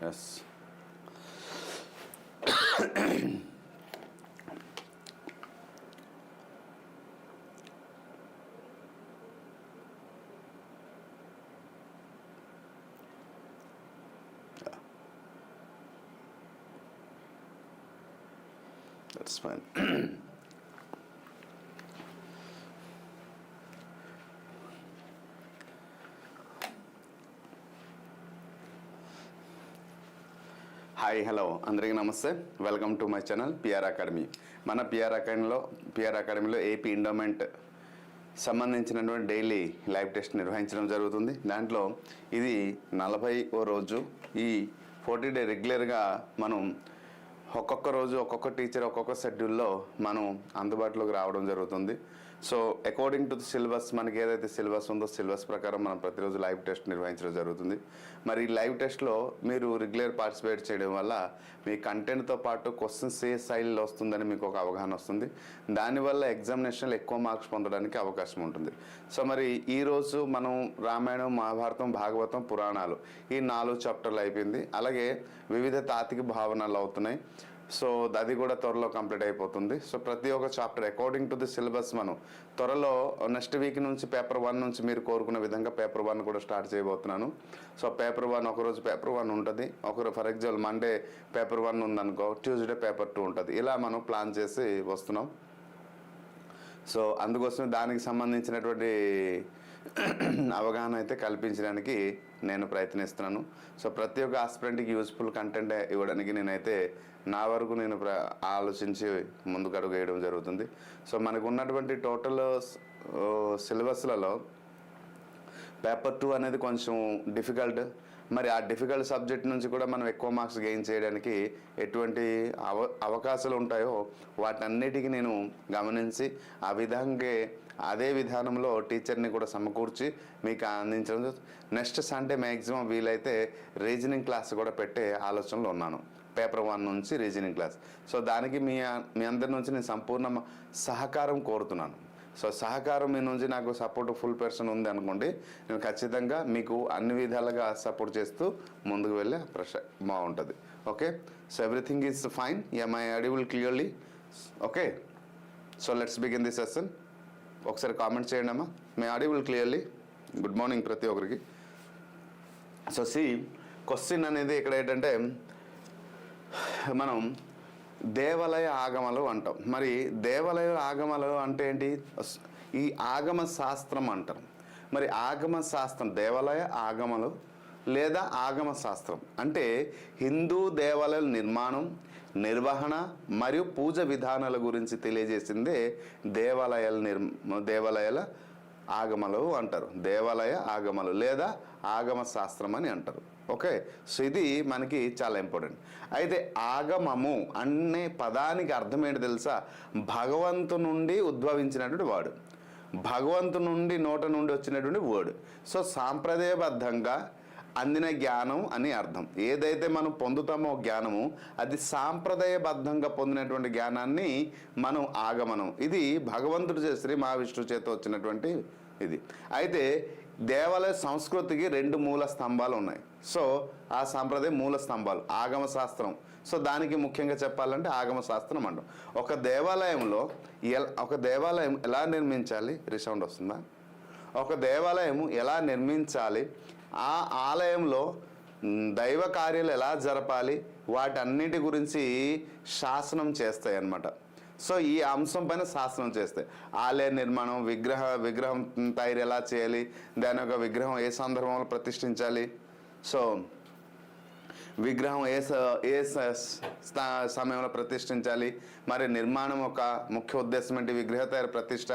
Yes. That's fine. Hi hello అందరికీ నమస్తే. Welcome to my channel PR academy. మన PR అకాడమీలో ఏపీ ఎండోమెంట్ సంబంధించినటువంటి డైలీ లైవ్ టెస్ట్ నిర్వహించడం జరుగుతుంది. దాంట్లో ఇది 40వ రోజు. ఈ 40 డే రెగ్యులర్గా మనం ఒక్కొక్క రోజు ఒక్కొక్క టీచర్ ఒక్కొక్క షెడ్యూల్లో మనం అందుబాటులోకి రావడం జరుగుతుంది. So according to the syllabus, మనకి ఏదైతే సిలబస్ ఉందో సిలబస్ ప్రకారం మనం ప్రతిరోజు లైవ్ టెస్ట్ నిర్వహించడం జరుగుతుంది. మరి ఈ లైవ్ టెస్ట్లో మీరు రెగ్యులర్ పార్టిసిపేట్ చేయడం వల్ల మీ కంటెంట్తో పాటు క్వశ్చన్స్ ఏ శైలిలో వస్తుందని మీకు ఒక అవగాహన వస్తుంది. దానివల్ల ఎగ్జామినేషన్లో ఎక్కువ మార్క్స్ పొందడానికి అవకాశం ఉంటుంది. సో మరి ఈరోజు మనం రామాయణం, మహాభారతం, భాగవతం, పురాణాలు ఈ 4 చాప్టర్లు అయిపోయింది. అలాగే వివిధ తాత్విక భావనలు అవుతున్నాయి. సో అది కూడా త్వరలో కంప్లీట్ అయిపోతుంది. సో ప్రతి ఒక్క chapter according to the syllabus మనం త్వరలో నెక్స్ట్ వీక్ నుంచి పేపర్ 1 నుంచి మీరు కోరుకున్న విధంగా పేపర్ 1 కూడా స్టార్ట్ చేయబోతున్నాను. సో పేపర్ 1 ఒకరోజు పేపర్ 1 ఉంటుంది, ఒకరు ఫర్ ఎగ్జాంపుల్ మండే పేపర్ 1 ఉందనుకో, ట్యూస్డే పేపర్ 2 ఉంటుంది. ఇలా మనం ప్లాన్ చేసి వస్తున్నాం. సో అందుకోసం దానికి సంబంధించినటువంటి అవగాహన అయితే కల్పించడానికి నేను ప్రయత్నిస్తున్నాను. సో ప్రతి ఒక్క ఆస్పిరెంట్కి యూజ్ఫుల్ కంటెంట్ ఇవ్వడానికి నేనైతే నా వరకు నేను ఆలోచించి ముందుకు అడుగు వేయడం జరుగుతుంది. సో మనకు ఉన్నటువంటి టోటల్ సిలబస్లలో పేపర్ 2 అనేది కొంచెం డిఫికల్ట్. మరి ఆ డిఫికల్ట్ సబ్జెక్ట్ నుంచి కూడా మనం ఎక్కువ మార్క్స్ గెయిన్ చేయడానికి ఎటువంటి అవకాశాలు ఉంటాయో వాటన్నిటికీ నేను గమనించి ఆ విధంగా అదే విధానంలో టీచర్ని కూడా సమకూర్చి మీకు అందించడం. నెక్స్ట్ సండే మ్యాక్సిమం వీలైతే రీజనింగ్ క్లాస్ కూడా పెట్టే ఆలోచనలో ఉన్నాను. పేపర్ 1 నుంచి రీజనింగ్ క్లాస్. సో దానికి మీ అందరి నుంచి నేను సంపూర్ణ సహకారం కోరుతున్నాను. సో సహకారం మీ నుంచి నాకు సపోర్ట్ ఫుల్ పర్సన్ ఉంది అనుకోండి, నేను ఖచ్చితంగా మీకు అన్ని విధాలుగా సపోర్ట్ చేస్తూ ముందుకు వెళ్ళే బాగుంటుంది. Okay, so everything is fine. My audible clearly? Okay, so let's begin the session. ఒకసారి కామెంట్ చేయండి అమ్మా, my audible clearly? Good morning ప్రతి ఒక్కరికి. సో క్వశ్చన్ అనేది ఇక్కడ ఏంటంటే మనం దేవాలయ ఆగమలు అంటాం. మరి దేవాలయ ఆగమలు అంటే ఏంటి? ఈ ఆగమ శాస్త్రం అంటారు. మరి ఆగమ శాస్త్రం, దేవాలయ ఆగమలు లేదా ఆగమ శాస్త్రం అంటే హిందూ దేవాలయాల నిర్మాణం, నిర్వహణ మరియు పూజ విధానాల గురించి తెలియజేసిందే దేవాలయాల ఆగమలు అంటారు. దేవాలయ ఆగమలు లేదా ఆగమ శాస్త్రం అని అంటారు. ఓకే, సో ఇది మనకి చాలా ఇంపార్టెంట్. అయితే ఆగమము అనే పదానికి అర్థం ఏంటి తెలుసా? భగవంతు నుండి ఉద్భవించినటువంటి వాడు, భగవంతు నుండి నోట నుండి వచ్చినటువంటి వర్డ్. సో సాంప్రదాయబద్ధంగా అందిన జ్ఞానం అని అర్థం. ఏదైతే మనం పొందుతామో జ్ఞానము అది సాంప్రదాయబద్ధంగా పొందినటువంటి జ్ఞానాన్ని మనం ఆగమనం. ఇది భగవంతుడు శ్రీ మహావిష్ణువు చేత వచ్చినటువంటి ఇది. అయితే దేవాలయ సంస్కృతికి 2 మూల స్తంభాలు ఉన్నాయి. సో ఆ సాంప్రదాయ మూల స్తంభాలు ఆగమ శాస్త్రం. సో దానికి ముఖ్యంగా చెప్పాలంటే ఆగమ శాస్త్రం అంటాం. ఒక దేవాలయం ఎలా నిర్మించాలి? రిసౌండ్ వస్తుందా? ఒక దేవాలయం ఎలా నిర్మించాలి, ఆ ఆలయంలో దైవ కార్యాలు ఎలా జరపాలి, వాటన్నిటి గురించి శాసనం చేస్తాయి అన్నమాట. సో ఈ అంశం పైన శాస్త్రం చేస్తాయి. ఆలయ నిర్మాణం, విగ్రహం తయారు ఎలా చేయాలి, దాని యొక్క విగ్రహం ఏ సందర్భంలో ప్రతిష్ఠించాలి, సో విగ్రహం ఏ సమయంలో ప్రతిష్ఠించాలి, మరి నిర్మాణం ఒక ముఖ్య ఉద్దేశం ఏంటి, విగ్రహ తయారు, ప్రతిష్ట,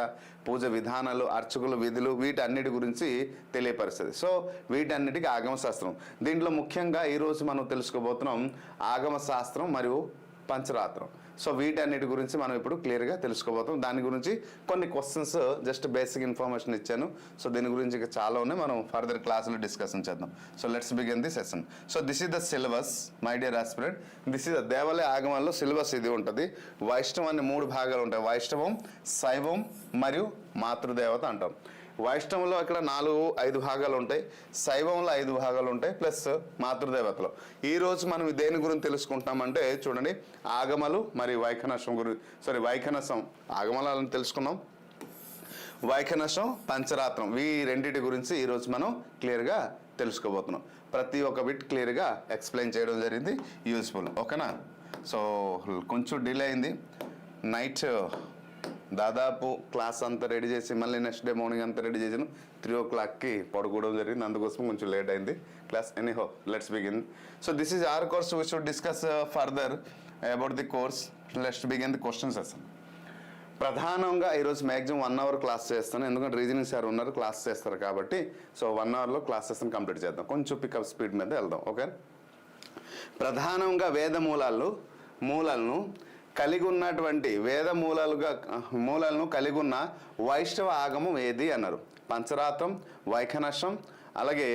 పూజ విధానాలు, అర్చకుల విధులు, వీటన్నిటి గురించి తెలియపరుస్తుంది. సో వీటన్నిటికీ ఆగమ శాస్త్రం. దీంట్లో ముఖ్యంగా ఈరోజు మనం తెలుసుకోబోతున్నాం ఆగమ శాస్త్రం మరియు పంచరాత్రం. సో వీటన్నిటి గురించి మనం ఇప్పుడు క్లియర్గా తెలుసుకోబోతాం. దాని గురించి కొన్ని క్వశ్చన్స్ జస్ట్ బేసిక్ ఇన్ఫర్మేషన్ ఇచ్చాను. సో దీని గురించి ఇంకా చాలా ఉన్నాయి, మనం ఫర్దర్ క్లాసులో డిస్కషన్ చేద్దాం. So let's begin the session. So this is the syllabus my dear aspirant. This is the దేవాలయ ఆగమంలో సిలబస్ ఇది ఉంటుంది. వైష్ణవం అనే 3 భాగాలు ఉంటాయి. వైష్ణవం, శైవం మరియు మాతృదేవత అంటాం. వైష్ణవంలో ఇక్కడ 4-5 భాగాలు ఉంటాయి, శైవంలో 5 భాగాలు ఉంటాయి, ప్లస్ మాతృదేవతలో. ఈరోజు మనం దేని గురించి తెలుసుకుంటామంటే చూడండి, ఆగమలు మరియు వైఖనసం వైఖనసం ఆగమలను తెలుసుకున్నాం, వైఖనసం పంచరాత్రం ఈ రెండింటి గురించి ఈరోజు మనం క్లియర్గా తెలుసుకోబోతున్నాం. ప్రతి ఒక్క బిట్ క్లియర్గా ఎక్స్ప్లెయిన్ చేయడం జరిగింది, యూస్ఫుల్. ఓకేనా? సో కొంచెం డిలే అయింది, నైట్ దాదాపు క్లాస్ అంతా రెడీ చేసి మళ్ళీ నెక్స్ట్ డే మార్నింగ్ అంతా రెడీ చేసాను, 3 o'clockకి పడుకోవడం జరిగింది, అందుకోసం కొంచెం లేట్ అయింది class. Anyhow let's begin. So this is our course, we should discuss further about the course. Let's begin the question session. ప్రధానంగా ఈరోజు మ్యాక్సిమం 1 hour క్లాస్ చేస్తాను, ఎందుకంటే రీజనింగ్ సార్ ఉన్నారు క్లాస్ చేస్తారు కాబట్టి. సో 1 hourలో క్లాస్ సెషన్ కంప్లీట్ చేద్దాం, కొంచెం pickup speed మీద వెళ్దాం. ఓకే, ప్రధానంగా వేద మూలాలను కలిగి ఉన్నటువంటి మూలాలను కలిగి ఉన్న వైష్ణవ ఆగమం ఏది అన్నారు. పంచరాత్రం, వైఖనసం, అలాగే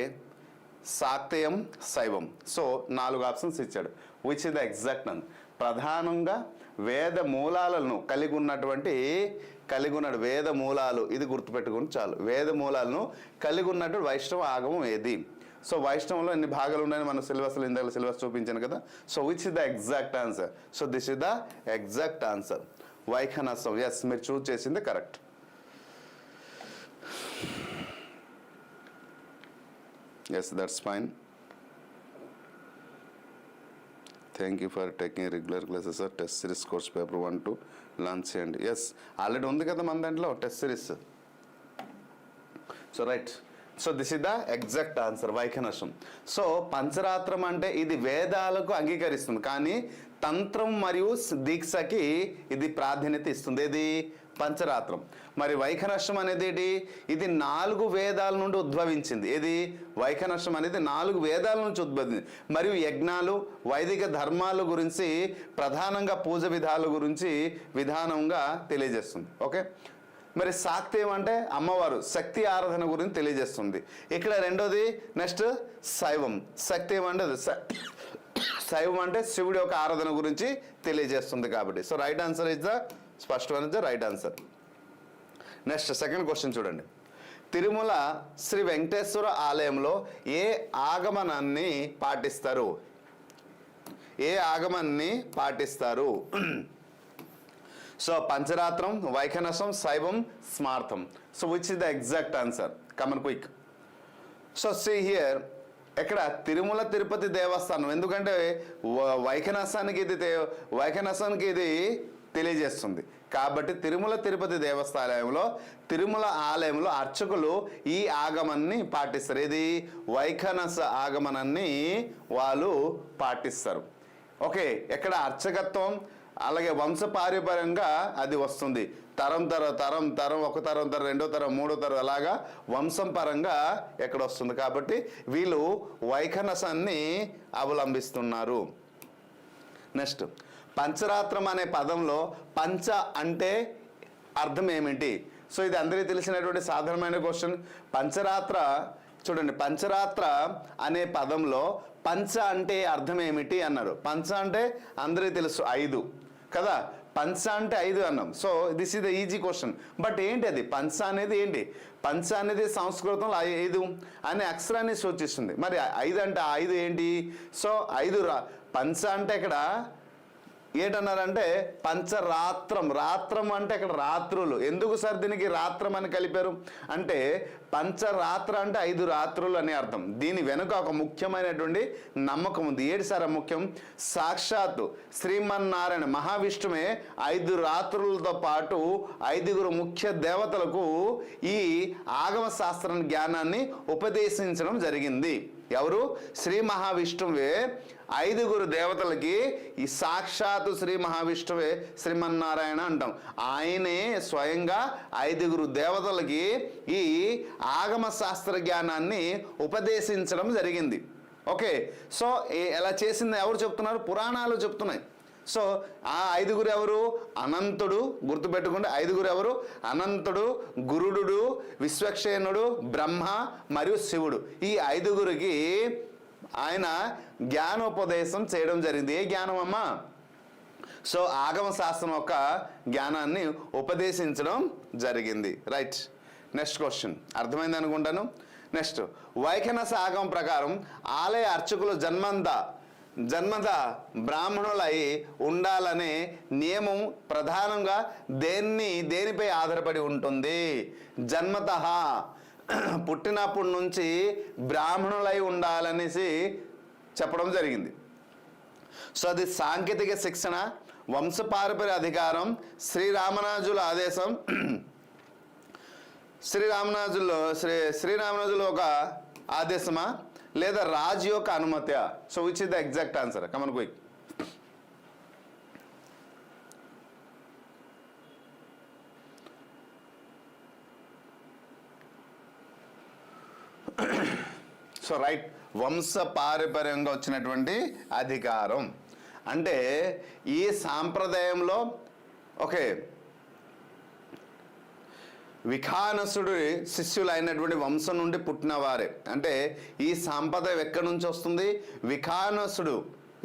శాక్తేయం, శైవం. సో 4 ఆప్షన్స్ ఇచ్చాడు. Which is the exact answer? ప్రధానంగా వేద మూలాలను కలిగి ఉన్నటువంటి వేద మూలాలు, ఇది గుర్తుపెట్టుకుని చాలు. వేద మూలాలను కలిగి ఉన్నటువంటి వైష్ణవ ఆగమం ఏది? సో వైష్ణవంలో ఎన్ని భాగాలు ఉన్నాయని మన సిలబస్లో ఇందాక సిలబస్ చూపించాను కదా. So which is the exact answer? So this is the exact answer, Vaikhanasam. Yes, మీరు చూస్ చేసింది correct. Yes, that's fine. Thank you for taking regular classes sir. Test series course paper 1-2 launch చేయండి. Yes, already ఉంది కదా మన దాంట్లో test series. So right, so this is the exact answer, Vaikhanasam. So Pancharatram అంటే ఇది వేదాలకు అంగీకరిస్తుంది, కానీ తంత్రం మరియు దీక్షకి ఇది ప్రాధాన్యత ఇస్తుంది. ఇది పంచరాత్రం. మరి వైఖనసం అనేది ఏంటి? ఇది 4 వేదాల నుండి ఉద్భవించింది. ఇది వైఖనసం అనేది 4 వేదాల నుంచి ఉద్భవించింది. మరియు యజ్ఞాలు, వైదిక ధర్మాల గురించి, ప్రధానంగా పూజ విధాల గురించి విధానంగా తెలియజేస్తుంది. ఓకే, మరి శాక్తేయం అంటే అమ్మవారు శక్తి ఆరాధన గురించి తెలియజేస్తుంది. ఇక్కడ రెండోది నెక్స్ట్ శైవం. శక్తేయం అంటే శైవం అంటే శివుడి యొక్క ఆరాధన గురించి తెలియజేస్తుంది కాబట్టి. So right answer is the first one, is the right answer. Next second question చూడండి. తిరుమల శ్రీ వెంకటేశ్వర ఆలయంలో ఏ ఆగమనాన్ని పాటిస్తారు? ఏ ఆగమనాన్ని పాటిస్తారు? So Pancharatram, Vaikhanasam, Shaivam, Smartam. So which is the exact answer? Come on quick. So see here, ఇక్కడ తిరుమల తిరుపతి దేవస్థానం, ఎందుకంటే వైఖనసానికి ఇది తెలియజేస్తుంది కాబట్టి తిరుమల తిరుపతి దేవస్థానంలో, తిరుమల ఆలయంలో అర్చకులు ఈ ఆగమనాన్ని పాటిస్తారు. ఇది వైఖనస ఆగమనాన్ని వాళ్ళు పాటిస్తారు. ఓకే, ఎక్కడ అర్చకత్వం అలాగే వంశపారంపర్యంగా అది వస్తుంది. తరం ఒక తరం రెండో తరం మూడో తరం అలాగా వంశం పరంగా ఎక్కడ వస్తుంది కాబట్టి వీళ్ళు వైఖనసాన్ని అవలంబిస్తున్నారు. నెక్స్ట్, పంచరాత్రం అనే పదంలో పంచ అంటే అర్థం ఏమిటి? సో ఇది అందరికీ తెలిసినటువంటి సాధారణమైన క్వశ్చన్. పంచరాత్ర చూడండి, పంచరాత్ర అనే పదంలో పంచ అంటే అర్థం ఏమిటి అన్నారు. పంచ అంటే అందరికీ తెలుసు 5 కదా, పంచ అంటే 5 అన్నాం. So this is the easy question. But ఏంటి అది పంచ అనేది? ఏంటి పంచ అనేది? సంస్కృతంలో 5 అనే అక్షరాన్ని సూచిస్తుంది. మరి 5 అంటే 5 ఏంటి? సో 5 పంచ అంటే ఇక్కడ ఏంటన్నారంటే పంచరాత్రం. రాత్రం అంటే ఇక్కడ రాత్రులు. ఎందుకు సార్ దీనికి రాత్రం అని కలిపారు అంటే పంచరాత్ర అంటే 5 రాత్రులు అని అర్థం. దీని వెనుక ఒక ముఖ్యమైనటువంటి నమ్మకం ఉంది. ఏంటి సార్ ముఖ్యం? సాక్షాత్తు శ్రీమన్నారాయణ మహావిష్ణువే 5 రాత్రులతో పాటు 5 ముఖ్య దేవతలకు ఈ ఆగమ శాస్త్ర జ్ఞానాన్ని ఉపదేశించడం జరిగింది. ఎవరు? శ్రీ మహావిష్ణువే 5 దేవతలకి, ఈ సాక్షాత్తు శ్రీ మహావిష్ణువే శ్రీమన్నారాయణ అంటాం. ఆయనే స్వయంగా 5 దేవతలకి ఈ ఆగమ శాస్త్ర జ్ఞానాన్ని ఉపదేశించడం జరిగింది. ఓకే, సో ఎలా చేసింది ఎవరు చెప్తున్నారు? పురాణాలు చెప్తున్నాయి. సో ఆ 5 ఎవరు? అనంతుడు. గుర్తుపెట్టుకుంటే 5 ఎవరు? అనంతుడు, గురుడు, విశ్వక్షేణుడు, బ్రహ్మ మరియు శివుడు. ఈ 5 ఆయన జ్ఞానోపదేశం చేయడం జరిగింది. ఏ జ్ఞానం అమ్మా? సో ఆగమ శాస్త్రం యొక్క జ్ఞానాన్ని ఉపదేశించడం జరిగింది. రైట్. నెక్స్ట్ క్వశ్చన్ అర్థమైంది అనుకుంటాను. నెక్స్ట్ వైఖనస ఆగమం ప్రకారం ఆలయ అర్చకులు జన్మత బ్రాహ్మణులై ఉండాలనే నియమం ప్రధానంగా దేనిపై ఆధారపడి ఉంటుంది? జన్మత పుట్టినప్పటి నుంచి బ్రాహ్మణులై ఉండాలనేసి చెప్పడం జరిగింది. సో అది సాంకేతిక శిక్షణ, వంశపారంపర్య అధికారం, శ్రీరామరాజుల ఆదేశం, శ్రీరామరాజులో ఒక ఆదేశమా లేదా రాజు యొక్క అనుమతి? So which is the exact answer? Come on quick. So right, వంశపారంపర్యంగా వచ్చినటువంటి అధికారం అంటే ఈ సాంప్రదాయంలో ఓకే విఖానసుడి శిష్యులు అయినటువంటి వంశం నుండి పుట్టిన వారే. అంటే ఈ సాంప్రదాయం ఎక్కడి నుంచి వస్తుంది? విఖానసుడు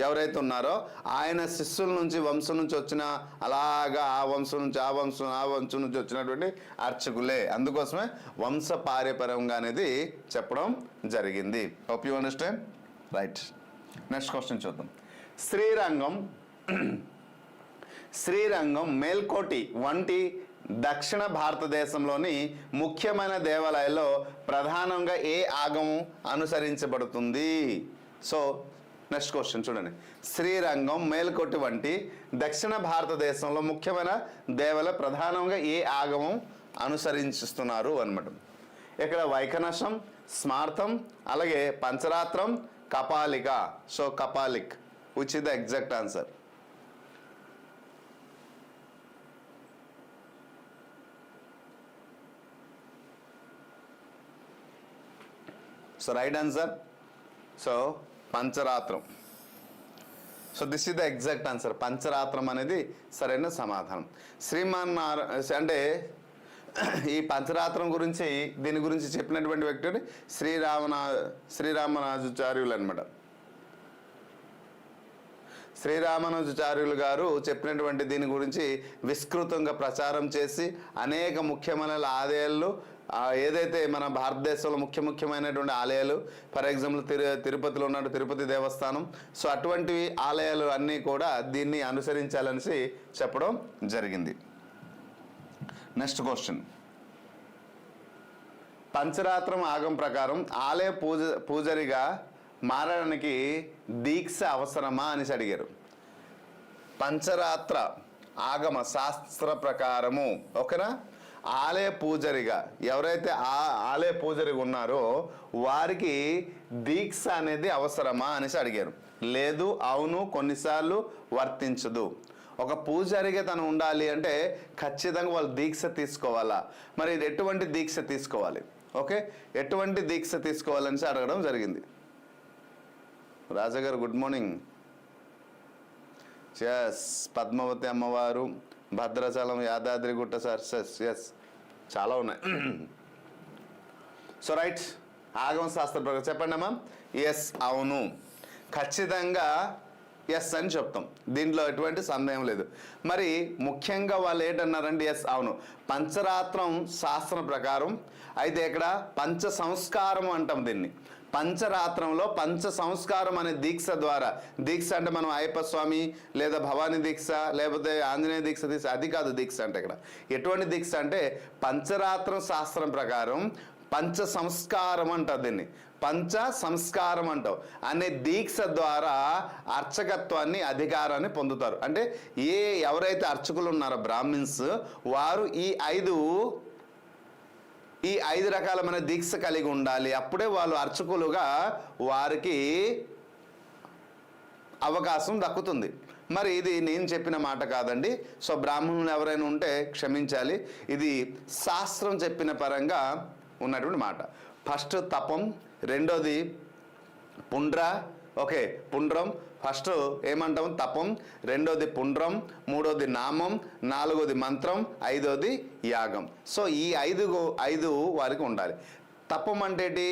ఎవరైతే ఉన్నారో ఆయన శిష్యుల నుంచి వంశం నుంచి వచ్చిన అలాగా ఆ వంశం నుంచి ఆ వంశం నుంచి వచ్చినటువంటి అర్చకులే. అందుకోసమే వంశపారంపర్యంగా అనేది చెప్పడం జరిగింది. Hope you understand. Right, next question చూద్దాం. శ్రీరంగం మేల్కోటి వంటి దక్షిణ భారతదేశంలోని ముఖ్యమైన దేవాలయాల్లో ప్రధానంగా ఏ ఆగమం అనుసరించబడుతుంది? సో నెక్స్ట్ క్వశ్చన్ చూడండి. శ్రీరంగం మేల్కోటి వంటి దక్షిణ భారతదేశంలో ముఖ్యమైన దేవాలయం ప్రధానంగా ఏ ఆగమం అనుసరిస్తున్నారు అన్నమాట. ఇక్కడ వైఖనసం, స్మార్థం, అలాగే Pancharatram, Kapalika. So Kapalik which is the exact answer? So right answer. So Pancharatram. So this is the exact answer. Pancharatram అనేది సరైన సమాధానం. అంటే ఈ పంచరాత్రం గురించి దీని గురించి చెప్పినటువంటి వ్యక్తి శ్రీరామరాజాచార్యులు అనమాట. శ్రీరామానుజాచార్యులు గారు చెప్పినటువంటి దీని గురించి విస్తృతంగా ప్రచారం చేసి అనేక ముఖ్యమైన ఆలయాలు ఏదైతే మన భారతదేశంలో ముఖ్యమైనటువంటి ఆలయాలు, ఫర్ ఎగ్జాంపుల్ తిరుపతిలో ఉన్న తిరుపతి దేవస్థానం, సో అటువంటివి ఆలయాలు అన్నీ కూడా దీన్ని అనుసరించాలనేసి చెప్పడం జరిగింది. Next question. పంచరాత్రం ఆగం ప్రకారం ఆలయ పూజారిగా మారడానికి దీక్ష అవసరమా అనేసి అడిగారు. పంచరాత్ర ఆగమ శాస్త్ర ప్రకారము ఓకేనా, ఆలయ పూజారిగా ఎవరైతే ఆలయ పూజారిగా ఉన్నారో వారికి దీక్ష అనేది అవసరమా అనేసి అడిగారు. లేదు, అవును, కొన్నిసార్లు వర్తించదు. ఒక పూజారిగా తను ఉండాలి అంటే ఖచ్చితంగా వాళ్ళు దీక్ష తీసుకోవాలా. మరి ఎటువంటి దీక్ష తీసుకోవాలి? ఓకే, ఎటువంటి దీక్ష తీసుకోవాలనేసి అడగడం జరిగింది. రాజాగారు గుడ్ మార్నింగ్. ఎస్, పద్మావతి అమ్మవారు, భద్రాచలం, యాదాద్రిగుట్ట సార్. ఎస్, చాలా ఉన్నాయి. సో రైట్, ఆగమ శాస్త్ర ప్రకారం చెప్పండి అమ్మా. ఎస్, అవును, ఖచ్చితంగా ఎస్ అని చెప్తాం. దీంట్లో ఎటువంటి సందేహం లేదు. మరి ముఖ్యంగా వాళ్ళు ఏంటన్నారండి? ఎస్, అవును, పంచరాత్రం శాస్త్రం ప్రకారం. అయితే ఇక్కడ పంచ సంస్కారం అంటాం దీన్ని. పంచరాత్రంలో పంచ సంస్కారం అనే దీక్ష ద్వారా, దీక్ష అంటే మనం అయ్యప్ప స్వామి లేదా భవానీ దీక్ష లేకపోతే ఆంజనేయ దీక్ష అది కాదు. దీక్ష అంటే ఇక్కడ ఎటువంటి దీక్ష అంటే పంచరాత్రం శాస్త్రం ప్రకారం పంచ సంస్కారం అంటారు దీన్ని. పంచ సంస్కారం అంటావు అనే దీక్ష ద్వారా అర్చకత్వాన్ని, అధికారాన్ని పొందుతారు. అంటే ఎవరైతే అర్చకులు ఉన్నారో బ్రాహ్మిన్స్, వారు ఈ ఐదు రకాలమైన దీక్ష కలిగి ఉండాలి. అప్పుడే వాళ్ళు అర్చకులుగా వారికి అవకాశం దక్కుతుంది. మరి ఇది నేను చెప్పిన మాట కాదండి. సో బ్రాహ్మణులు ఎవరైనా ఉంటే క్షమించాలి. ఇది శాస్త్రం చెప్పిన పరంగా ఉన్నటువంటి మాట. ఫస్ట్ తపం, రెండోది పుండ్ర. ఓకే, పుండ్రం ఫస్ట్ ఏమంటాం? తపం, రెండోది పుండ్రం, మూడోది నామం, నాలుగోది మంత్రం, ఐదోది యాగం. సో ఈ ఐదు వారికి ఉండాలి. తపం అంటే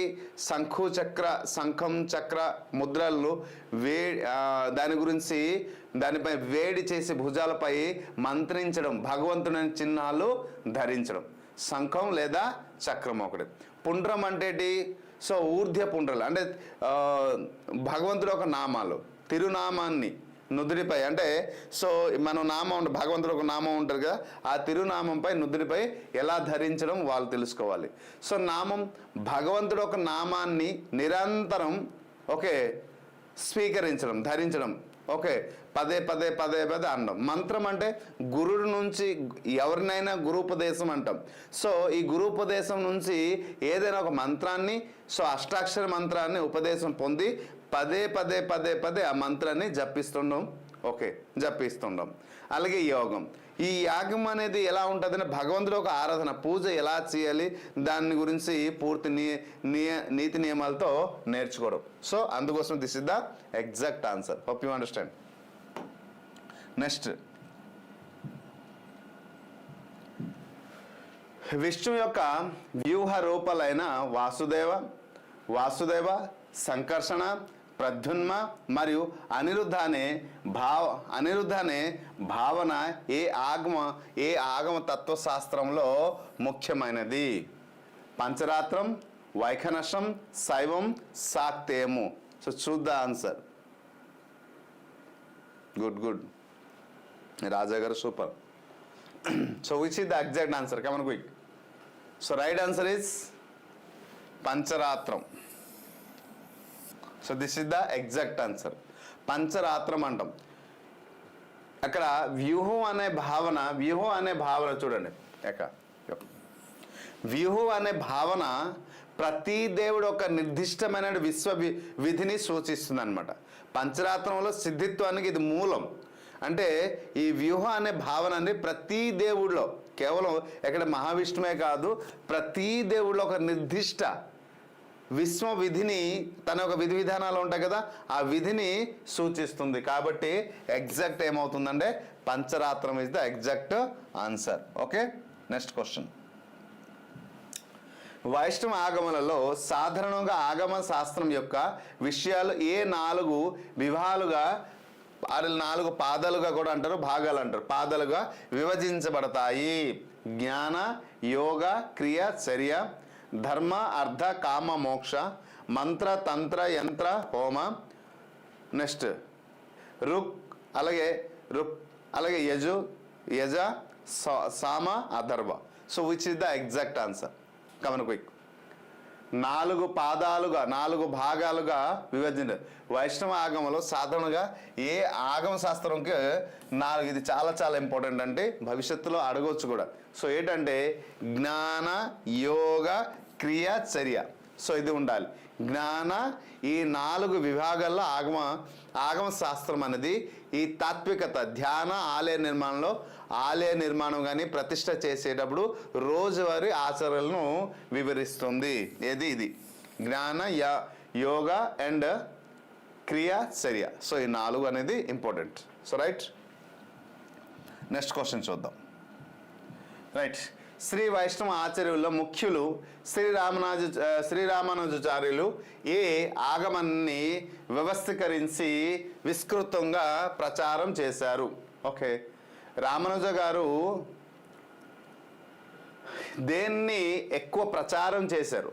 శంఖం చక్ర ముద్రలు దాని గురించి దానిపై వేడి చేసి భుజాలపై మంత్రించడం, భగవంతుని చిహ్నాలు ధరించడం. శంఖం లేదా చక్రం ఒకటి. పుండ్రం అంటే ఏంటి? సో ఊర్ధ్వ పుండ్రలు అంటే భగవంతుడు ఒక నామాలు, తిరునామాన్ని నుదుడిపై అంటే సో మనం నామం భగవంతుడు ఒక నామం ఉంటుంది కదా, ఆ తిరునామంపై నుదుడిపై ఎలా ధరించడం వాళ్ళు తెలుసుకోవాలి. సో నామం భగవంతుడు ఒక నామాన్ని నిరంతరం స్వీకరించడం, ధరించడం, పదే పదే పదే పదే అనడం. మంత్రం అంటే గురుడు నుంచి ఎవరినైనా గురూపదేశం అంటాం. సో ఈ గురూపదేశం నుంచి ఏదైనా ఒక మంత్రాన్ని, సో అష్టాక్షర మంత్రాన్ని ఉపదేశం పొంది పదే పదే పదే పదే ఆ మంత్రాన్ని జపిస్తుండం. అలాగే యోగం. ఈ యాగం అనేది ఎలా ఉంటుందంటే భగవంతుడు ఒక ఆరాధన, పూజ ఎలా చేయాలి దాని గురించి పూర్తి నీతి నియమాలతో నేర్చుకోవడం. సో అందుకోసం this is the exact answer. Hope you understand. Next, Vishnu యొక్క వ్యూహ రూపాలైన వాసుదేవ, సంకర్షణ, ప్రద్యుమ్న మరియు అనిరుద్ధ అనే భావన ఏ ఆగమ తత్వశాస్త్రంలో ముఖ్యమైనది? Pancharatram, Vaikhanasam, Shaivam, Shakteyam. So choose the answer. Good Raja గారు, super. So which is the exact answer? Come on quick. So right answer is Pancharatram. So this is the exact answer. Pancharatram అంటాం. అక్కడ వ్యూహం అనే భావన చూడండి. వ్యూహం అనే భావన ప్రతి దేవుడు ఒక నిర్దిష్టమైన విధిని సూచిస్తుంది అనమాట. పంచరాత్రంలో సిద్ధిత్వానికి ఇది మూలం. అంటే ఈ వ్యూహం అనే భావన అనేది ప్రతి దేవుడిలో, కేవలం ఎక్కడ మహావిష్ణువే కాదు, ప్రతి దేవుడిలో ఒక నిర్దిష్ట విశ్వ విధిని, తన ఒక విధి విధానాలు ఉంటాయి కదా, ఆ విధిని సూచిస్తుంది. కాబట్టి ఎగ్జాక్ట్ ఏమవుతుందంటే Pancharatram is the exact answer. Okay, next question. Vaishnava ఆగమలలో సాధారణంగా ఆగమ శాస్త్రం యొక్క విషయాలు ఏ 4 విభాగాలుగా, 4 పాదాలుగా కూడా అంటారు, భాగాలు అంటారు, పాదాలుగా విభజించబడతాయి? జ్ఞాన, యోగ, క్రియ, చర్య, ధర్మ, అర్థ, కామ, మోక్ష, మంత్ర, తంత్ర, యంత్ర, హోమ. నెక్స్ట్ అలాగే యజ, సామ, Atharva. So which is the exact answer? Come on quick. 4 పాదాలుగా, 4 భాగాలుగా విభజించారు. వైష్ణవ ఆగమలో సాధారణంగా ఏ ఆగమ శాస్త్రంకి 4, ఇది చాలా చాలా ఇంపార్టెంట్, అంటే భవిష్యత్తులో అడగవచ్చు కూడా. సో ఏంటంటే జ్ఞాన, యోగ, క్రియ, చర్య. సో ఇది ఉండాలి. జ్ఞాన, ఈ 4 విభాగాల్లో ఆగమ శాస్త్రం అనేది ఈ తాత్వికత, ధ్యాన, ఆలయ నిర్మాణం కానీ ప్రతిష్ట చేసేటప్పుడు రోజువారీ ఆచరణలను వివరిస్తుంది. ఇది జ్ఞాన, యోగ అండ్ క్రియ, చర్య. సో ఈ 4 అనేది important. So right, next question చూద్దాం. రైట్, శ్రీ వైష్ణవ ఆచార్యుల్లో ముఖ్యులు శ్రీరామానుజాచార్యులు ఏ ఆగమాన్ని వ్యవస్థీకరించి విస్తృతంగా ప్రచారం చేశారు? ఓకే, రామానుజ గారు దేన్ని ఎక్కువ ప్రచారం చేశారు?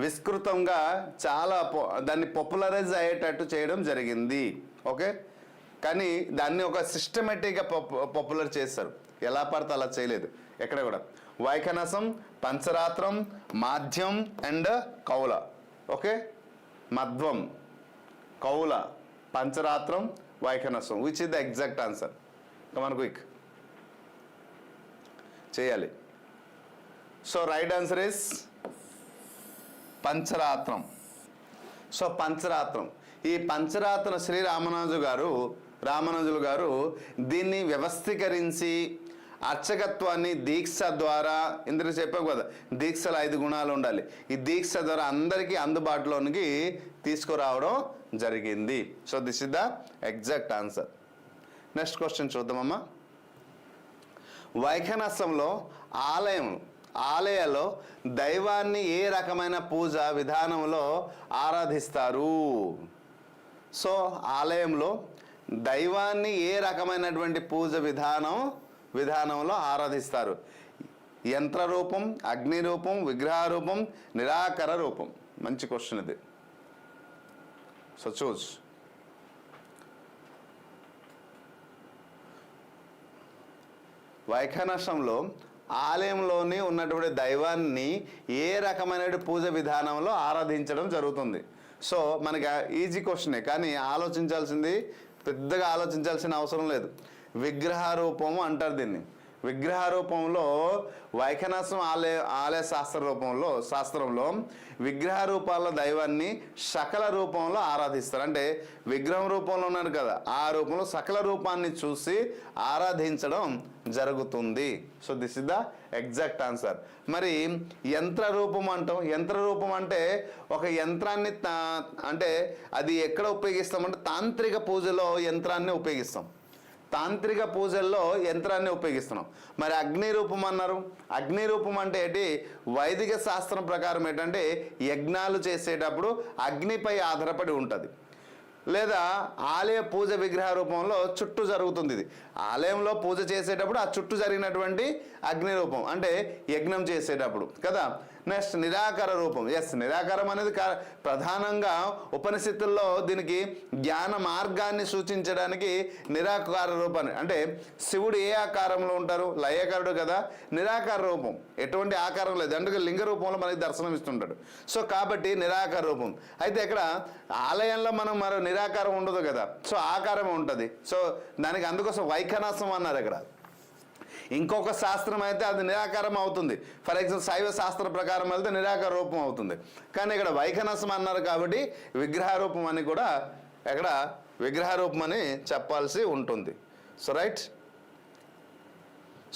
విస్తృతంగా చాలా దాన్ని పాపులరైజ్ అయ్యేటట్టు చేయడం జరిగింది. ఓకే, కానీ దాన్ని ఒక సిస్టమేటిక్గా పాపులర్ చేశారు. ఎలా పడితే అలా చేయలేదు ఎక్కడ కూడా. Vaikhanasam, Pancharatram, Madhyam and Kaula. Okay, Madhvam, Kaula, Pancharatram, Vaikhanasam. Which is the exact answer? Come on quick చేయాలి. So right answer is Pancharatram. So Pancharatram, ఈ పంచరాత్రం రామానుజులు గారు దీన్ని వ్యవస్థీకరించి అర్చకత్వాన్ని దీక్ష ద్వారా, ఇందులో చెప్పాం కదా దీక్షలు 5 గుణాలు ఉండాలి, ఈ దీక్ష ద్వారా అందరికీ అందుబాటులోనికి తీసుకురావడం జరిగింది. So this is the exact answer. Next question చూద్దామమ్మా. వైఖనసంలో ఆలయాల్లో దైవాన్ని ఏ రకమైన పూజ విధానంలో ఆరాధిస్తారు? సో ఆలయంలో దైవాన్ని ఏ రకమైనటువంటి పూజ విధానంలో ఆరాధిస్తారు? యంత్ర రూపం, అగ్ని రూపం, విగ్రహ రూపం, నిరాకార రూపం. మంచి క్వశ్చన్ ఇది. So choose. వైఖానసంలో ఆలయంలోని ఉన్నటువంటి దైవాన్ని ఏ రకమైన పూజ విధానంలో ఆరాధించడం జరుగుతుంది? సో మనకి ఈజీ క్వశ్చనే, కానీ ఆలోచించాల్సింది పెద్దగా ఆలోచించాల్సిన అవసరం లేదు. విగ్రహ రూపము అంటారు దీన్ని. విగ్రహ రూపంలో వైఖానసం ఆలయ శాస్త్రంలో విగ్రహ రూపాల దైవాన్ని సకల రూపంలో ఆరాధిస్తారు. అంటే విగ్రహం రూపంలో ఉన్నారు కదా, ఆ రూపంలో సకల రూపాన్ని చూసి ఆరాధించడం జరుగుతుంది. So this is the exact answer. మరి యంత్ర రూపం అంటాం. యంత్ర రూపం అంటే ఒక యంత్రాన్ని అంటే అది ఎక్కడ ఉపయోగిస్తామంటే తాంత్రిక పూజలో యంత్రాన్ని ఉపయోగిస్తాం. తాంత్రిక పూజల్లో యంత్రాన్ని ఉపయోగిస్తున్నాం. మరి అగ్ని రూపం అన్నారు. అగ్ని రూపం అంటే ఏంటి? వైదిక శాస్త్రం ప్రకారం ఏంటంటే యజ్ఞాలు చేసేటప్పుడు అగ్నిపై ఆధారపడి ఉంటుంది. లేదా ఆలయ పూజ విగ్రహ రూపంలో చుట్టూ జరుగుతుంది. ఇది ఆలయంలో పూజ చేసేటప్పుడు ఆ చుట్టూ జరిగినటువంటి అగ్ని రూపం అంటే యజ్ఞం చేసేటప్పుడు కదా. నెక్స్ట్ నిరాకార రూపం. ఎస్, నిరాకారం అనేది ప్రధానంగా ఉపనిషత్తుల్లో దీనికి జ్ఞాన మార్గాన్ని సూచించడానికి నిరాకార రూపాన్ని, అంటే శివుడు ఏ ఆకారంలో ఉంటారు? లయకారుడు కదా. నిరాకార రూపం ఎటువంటి ఆకారం లేదు, అందుకే లింగ రూపంలో మనకి దర్శనం ఇస్తుంటాడు. సో కాబట్టి నిరాకార రూపం. అయితే ఇక్కడ ఆలయంలో మనం మరో నిరాకారం ఉండదు కదా, సో ఆకారం ఉంటుంది. సో దానికి అందుకోసం వైఖానసం అన్నారు. ఇక్కడ ఇంకొక శాస్త్రం అయితే అది నిరాకారం అవుతుంది. ఫర్ ఎగ్జాంపుల్ శైవ శాస్త్ర ప్రకారం వెళ్తే నిరాకార రూపం అవుతుంది. కానీ ఇక్కడ వైఖానసం అన్నారు కాబట్టి విగ్రహ రూపం అని కూడా ఇక్కడ విగ్రహ రూపం అని చెప్పాల్సి ఉంటుంది. So right.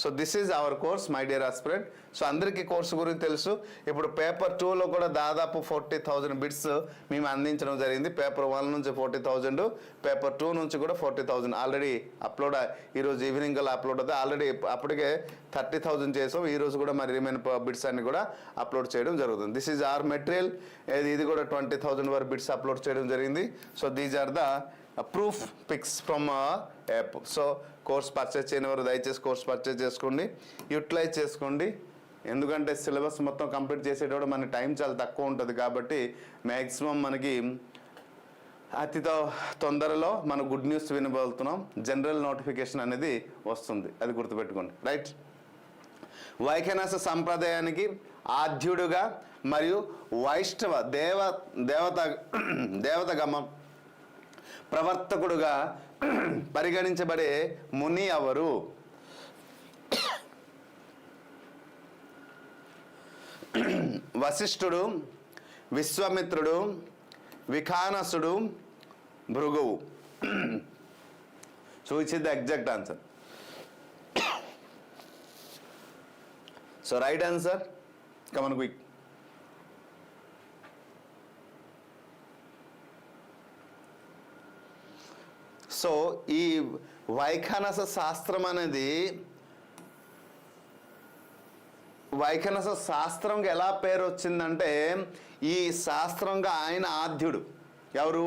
So this is our course my dear aspirant. So అందరికీ కోర్సు గురించి తెలుసు. ఇప్పుడు పేపర్ 2లో కూడా దాదాపు 40,000 బిట్స్ మేము అందించడం జరిగింది. పేపర్ 1 నుంచి 40,000, పేపర్ 2 నుంచి కూడా 40,000 ఆల్రెడీ అప్లోడ్. ఈరోజు ఈవినింగ్ కల్లా అప్లోడ్ అవుతుంది. ఆల్రెడీ అప్పటికే 30,000 చేసాం. ఈరోజు కూడా మరి రిమైన్ బిట్స్ అన్ని కూడా అప్లోడ్ చేయడం జరుగుతుంది. This is our material. ఇది కూడా 20,000 వరకు బిట్స్ అప్లోడ్ చేయడం జరిగింది. So these are the proof pics from app. So course purchase చేయని వారు దయచేసి కోర్స్ పర్చేస్ చేసుకోండి, యూటిలైజ్ చేసుకోండి. ఎందుకంటే సిలబస్ మొత్తం కంప్లీట్ చేసేటప్పుడు మన టైం చాలా తక్కువ ఉంటుంది కాబట్టి మ్యాక్సిమం మనకి అతి తొందరలో మనం గుడ్ న్యూస్ వినబోతున్నాం. జనరల్ నోటిఫికేషన్ అనేది వస్తుంది, అది గుర్తుపెట్టుకోండి. రైట్. వైఖానస సంప్రదాయానికి ఆద్యుడుగా మరియు వైష్ణవ దేవతగమ ప్రవర్తకుడుగా పరిగణించబడే ముని ఎవరు? వశిష్ఠుడు, విశ్వామిత్రుడు, విఖానసుడు, భృగువు. So it's the exact answer. So right answer, come on quick. So ఈ వైఖానస శాస్త్రం అనేది వైఖానస శాస్త్రంగా ఎలా పేరు వచ్చిందంటే ఈ శాస్త్రంగా ఆయన ఆద్యుడు. ఎవరు?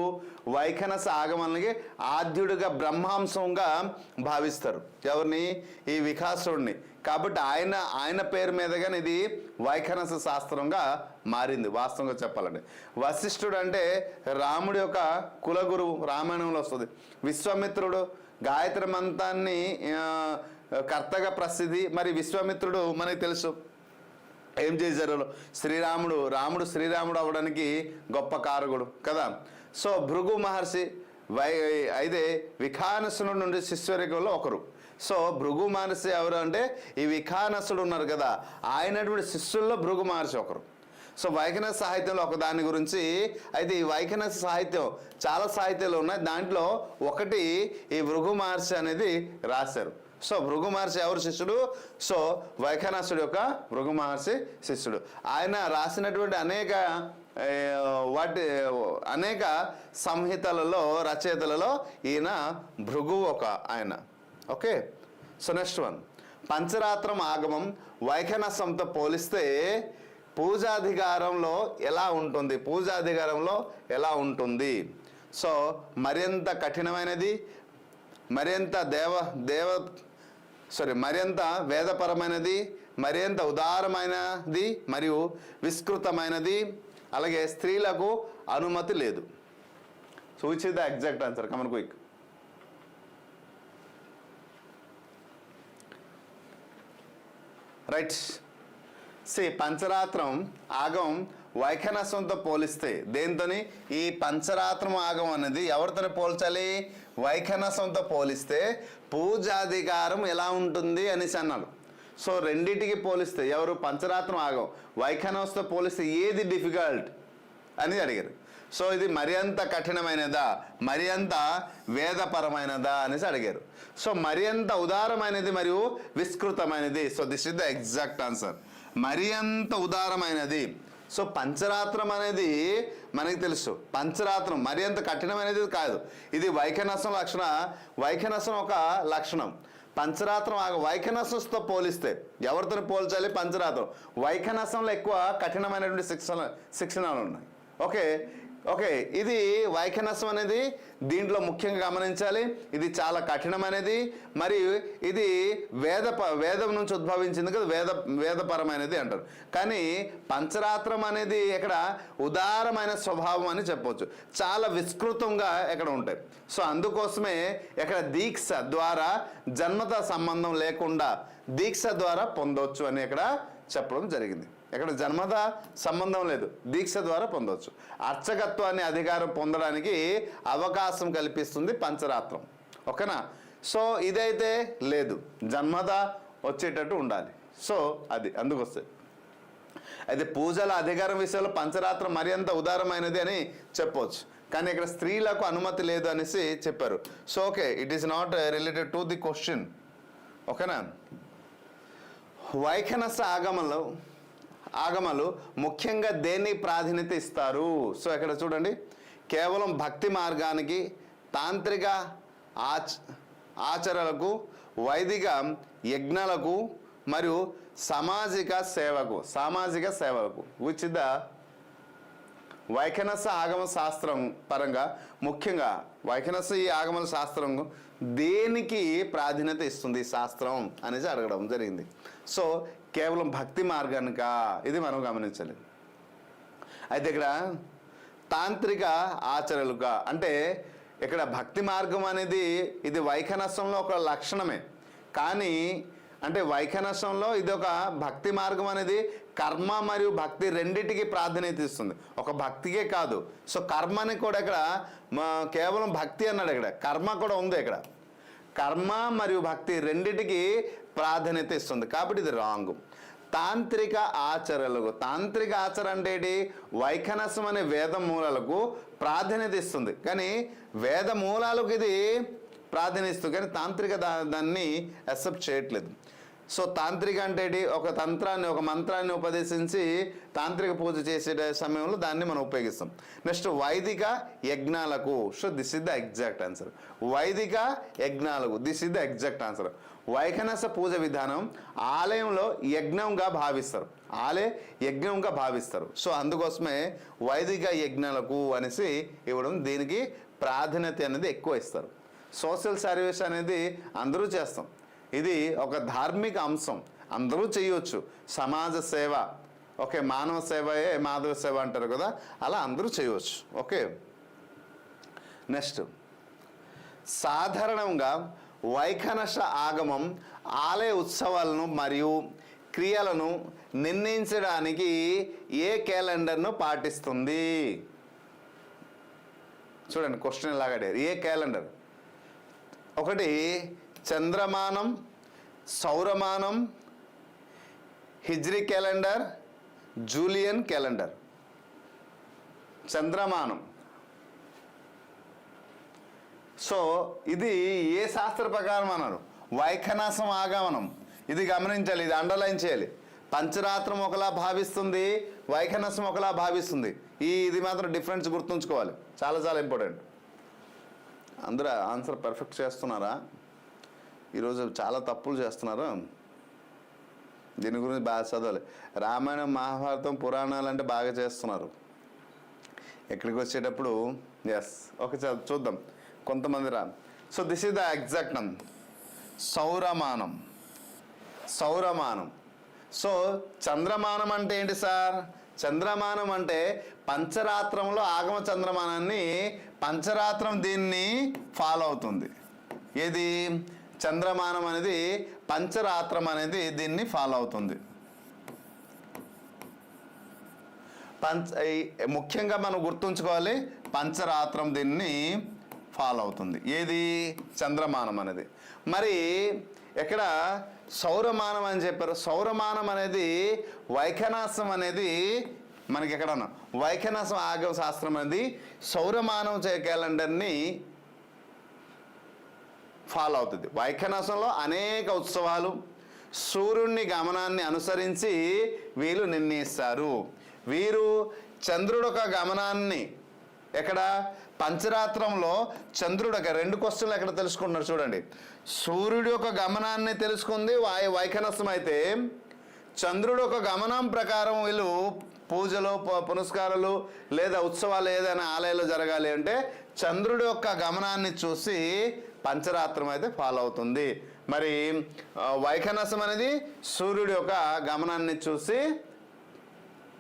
వైఖానస ఆగమనకి ఆద్యుడిగా బ్రహ్మాంశంగా భావిస్తారు. ఎవరిని? ఈ వికాసుడిని. కాబట్టి ఆయన పేరు మీదగానే ఇది వైఖానస శాస్త్రంగా మారింది వాస్తవంగా చెప్పాలంటే. వశిష్ఠుడు అంటే రాముడి యొక్క కులగురువు, రామాయణంలో వస్తుంది. విశ్వామిత్రుడు గాయత్రి మంత్రాన్ని కర్తగా ప్రసిద్ధి. మరి విశ్వామిత్రుడు మనకి తెలుసు ఏం చేశారు? రాముడు శ్రీరాముడు అవ్వడానికి గొప్ప కారకుడు కదా. సో భృగు మహర్షి అయితే విఖానసుడు నుండి శిష్యరికంలో ఒకరు. సో భృగు మహర్షి ఎవరు అంటే ఈ విఖానసుడు ఉన్నారు కదా, ఆయనటువంటి శిష్యుల్లో భృగు మహర్షి ఒకరు. సో వైఖానస సాహిత్యంలో ఒక దాని గురించి అయితే ఈ వైఖానస సాహిత్యం చాలా సాహిత్యాలు ఉన్నాయి, దాంట్లో ఒకటి ఈ భృగు మహర్షి అనేది రాశారు. సో భృగు మహర్షి ఎవరు శిష్యుడు? సో వైఖానసుడు యొక్క భృగు మహర్షి శిష్యుడు. ఆయన రాసినటువంటి అనేక సంహితలలో రచయితలలో ఈయన భృగువు ఆయన. ఓకే. సో నెక్స్ట్ వన్, పంచరాత్రం ఆగమం వైఖానసంతో పోలిస్తే పూజాధికారంలో ఎలా ఉంటుంది? సో మరింత కఠినమైనది, మరింత మరింత వేదపరమైనది, మరింత ఉదారమైనది మరియు విస్తృతమైనది, అలాగే స్త్రీలకు అనుమతి లేదు. So which is the exact answer? Come on quick. Right. See Pancharatram ఆగమం వైఖనసంతో పోలిస్తే దేంతోని? ఈ పంచరాత్రం ఆగమం అనేది ఎవరితోని పోల్చాలి? వైఖనసంతో పోలిస్తే పూజాధికారం ఎలా ఉంటుంది అనేసి అన్నాడు. సో రెండింటికి పోలిస్తే ఎవరు? పంచరాత్రం ఆగమం వైఖనసంతో పోలిస్తే ఏది డిఫికల్ట్ అని అడిగారు. సో ఇది మరింత కఠినమైనదా, మరింత వేదపరమైనదా అనేసి అడిగారు. సో మరింత ఉదారమైనది మరియు విస్తృతమైనది. So this is the exact answer. మరింత ఉదారమైనది. సో పంచరాత్రం అనేది మనకి తెలుసు, పంచరాత్రం మరింత కఠినమైనది కాదు. ఇది వైఖనసం లక్షణ, వైఖనసం ఒక లక్షణం. పంచరాత్రం వైఖనసంతో పోలిస్తే ఎవరితో పోల్చాలి? పంచరాత్రం. వైఖనసంలో ఎక్కువ కఠినమైనటువంటి శిక్షణలు ఉన్నాయి. ఓకే ఓకే ఇది వైఖనసం అనేది దీంట్లో ముఖ్యంగా గమనించాలి. ఇది చాలా కఠినమైనది మరియు ఇది వేదం నుంచి ఉద్భవించింది కదా, వేదపరమైనది అంటారు. కానీ పంచరాత్రం అనేది ఇక్కడ ఉదారమైన స్వభావం అని చెప్పవచ్చు, చాలా విస్తృతంగా ఇక్కడ ఉంటాయి. సో అందుకోసమే ఇక్కడ దీక్ష ద్వారా జన్మత సంబంధం లేకుండా దీక్ష ద్వారా పొందవచ్చు అని ఇక్కడ చెప్పడం జరిగింది. ఇక్కడ జన్మత సంబంధం లేదు, దీక్ష ద్వారా పొందవచ్చు. అర్చకత్వాన్ని అధికారం పొందడానికి అవకాశం కల్పిస్తుంది పంచరాత్రం. ఓకేనా? సో ఇదైతే లేదు, జన్మత వచ్చేటట్టు ఉండాలి. సో అది అందుకొస్తే అయితే పూజల అధికారం విషయంలో పంచరాత్రం మరింత ఉదారమైనది అని చెప్పవచ్చు. కానీ ఇక్కడ స్త్రీలకు అనుమతి లేదు అనేసి చెప్పారు. So okay, it is not related to the question. ఓకేనా? వైఖనస ఆగమలు ముఖ్యంగా దేన్ని ప్రాధాన్యత ఇస్తారు? సో ఇక్కడ చూడండి, కేవలం భక్తి మార్గానికి, తాంత్రిక ఆచరణలకు, వైదిక యజ్ఞాలకు మరియు సామాజిక సేవలకు విచ్ ద వైఖనస ఆగమ శాస్త్రం పరంగా ముఖ్యంగా వైఖనస ఈ ఆగమ శాస్త్రం దేనికి ప్రాధాన్యత ఇస్తుంది శాస్త్రం అనేసి అడగడం జరిగింది. సో కేవలం భక్తి మార్గానికా, ఇది మనం గమనించాలి. అయితే ఇక్కడ తాంత్రిక ఆచరణలుగా అంటే ఇక్కడ భక్తి మార్గం అనేది ఇది వైఖనసంలో ఒక లక్షణమే. కానీ అంటే వైఖనసంలో ఇది ఒక భక్తి మార్గం అనేది కర్మ మరియు భక్తి రెండింటికి ప్రాధాన్యత ఇస్తుంది, ఒక భక్తికే కాదు. సో కర్మని కూడా ఇక్కడ కేవలం భక్తి అన్నాడు, ఇక్కడ కర్మ కూడా ఉంది. ఇక్కడ కర్మ మరియు భక్తి రెండింటికి ప్రాధాన్యత ఇస్తుంది, కాబట్టి ఇది రాంగ్. తాంత్రిక ఆచరణ అంటే ఏంటి? వైఖనసం అనే వేద మూలాలకు ప్రాధాన్యత ఇస్తుంది, కానీ వేద మూలాలకు ఇది ప్రాధాన్యత ఇస్తుంది, కానీ తాంత్రిక దాన్ని యాక్సెప్ట్ చేయట్లేదు. సో తాంత్రిక అంటే ఒక తంత్రాన్ని, ఒక మంత్రాన్ని ఉపదేశించి తాంత్రిక పూజ చేసే సమయంలో దాన్ని మనం ఉపయోగిస్తాం. నెక్స్ట్ వైదిక యజ్ఞాలకు. So this is the exact answer. వైదిక యజ్ఞాలకు, this is the exact answer. Vaikhanasa పూజ విధానం ఆలయంలో యజ్ఞంగా భావిస్తారు. సో అందుకోసమే వైదిక యజ్ఞాలకు అనేసి ఇవ్వడం, దీనికి ప్రాధాన్యత అనేది ఎక్కువ ఇస్తారు. సోషల్ సర్వీస్ అనేది అందరూ చేస్తాం, ఇది ఒక ధార్మిక అంశం, అందరూ చేయవచ్చు. సమాజ సేవ, ఓకే, మానవ సేవయే మాధవ సేవ అంటారు కదా, అలా అందరూ చేయవచ్చు. ఓకే, నెక్స్ట్ సాధారణంగా వైఖనస ఆగమం ఆలయ ఉత్సవాలను మరియు క్రియలను నిర్ణయించడానికి ఏ క్యాలెండర్ను పాటిస్తుంది? చూడండి క్వశ్చన్ ఎలాగ అడిగారు. ఏ క్యాలెండర్? ఒకటి చంద్రమానం, సౌరమానం, హిజ్రీ క్యాలెండర్, జూలియన్ క్యాలెండర్. చంద్రమానం. సో ఇది ఏ శాస్త్ర ప్రకారం అన్నారు? వైఖనసం ఆగమనం. ఇది గమనించాలి, ఇది అండర్లైన్ చేయాలి. పంచరాత్రం ఒకలా భావిస్తుంది, వైఖనసం ఒకలా భావిస్తుంది. ఇది మాత్రం డిఫరెన్స్ గుర్తుంచుకోవాలి, చాలా చాలా ఇంపార్టెంట్. అందరూ ఆన్సర్ పర్ఫెక్ట్ చేస్తున్నారా? ఈరోజు చాలా తప్పులు చేస్తున్నారు. దీని గురించి బాగా చదవాలి. రామాయణం, మహాభారతం, పురాణాలు అంటే బాగా చేస్తున్నారు. ఎక్కడికి వచ్చేటప్పుడు ఎస్ ఓకే చూద్దాం కొంతమంది రా. So this is the exact నం. సౌరమానం. సో చంద్రమానం అంటే ఏంటి సార్? చంద్రమానం అంటే పంచరాత్రంలో ఆగమ చంద్రమానాన్ని పంచరాత్రం దీన్ని ఫాలో అవుతుంది. ఏది? చంద్రమానం అనేది పంచరాత్రం అనేది దీన్ని ఫాలో అవుతుంది. ముఖ్యంగా మనం గుర్తుంచుకోవాలి, పంచరాత్రం దీన్ని ఫాలో అవుతుంది. ఏది? చంద్రమానం అనేది. మరి ఎక్కడ సౌరమానం అని చెప్పారు? సౌరమానం అనేది వైఖనాసం అనేది మనకి ఎక్కడన్నా వైఖనాసం ఆగమ శాస్త్రం అనేది సౌరమానం క్యాలెండర్ని ఫాలో అవుతుంది. వైఖనాసంలో అనేక ఉత్సవాలు సూర్యుని గమనాన్ని అనుసరించి వీళ్ళు నిర్ణయిస్తారు. వీరు చంద్రుడు ఒక గమనాన్ని ఎక్కడ పంచరాత్రంలో చంద్రుడు ఒక 2 క్వశ్చన్లు ఎక్కడ తెలుసుకుంటున్నారు చూడండి. సూర్యుడి యొక్క గమనాన్ని తెలుసుకుంది వైఖనసం అయితే, చంద్రుడు ఒక గమనం ప్రకారం వీళ్ళు పూజలు పునస్కారాలు లేదా ఉత్సవాలు ఏదైనా ఆలయాలు జరగాలి అంటే చంద్రుడి యొక్క గమనాన్ని చూసి పంచరాత్రం అయితే ఫాలో అవుతుంది. మరి వైఖనసం అనేది సూర్యుడి యొక్క గమనాన్ని చూసి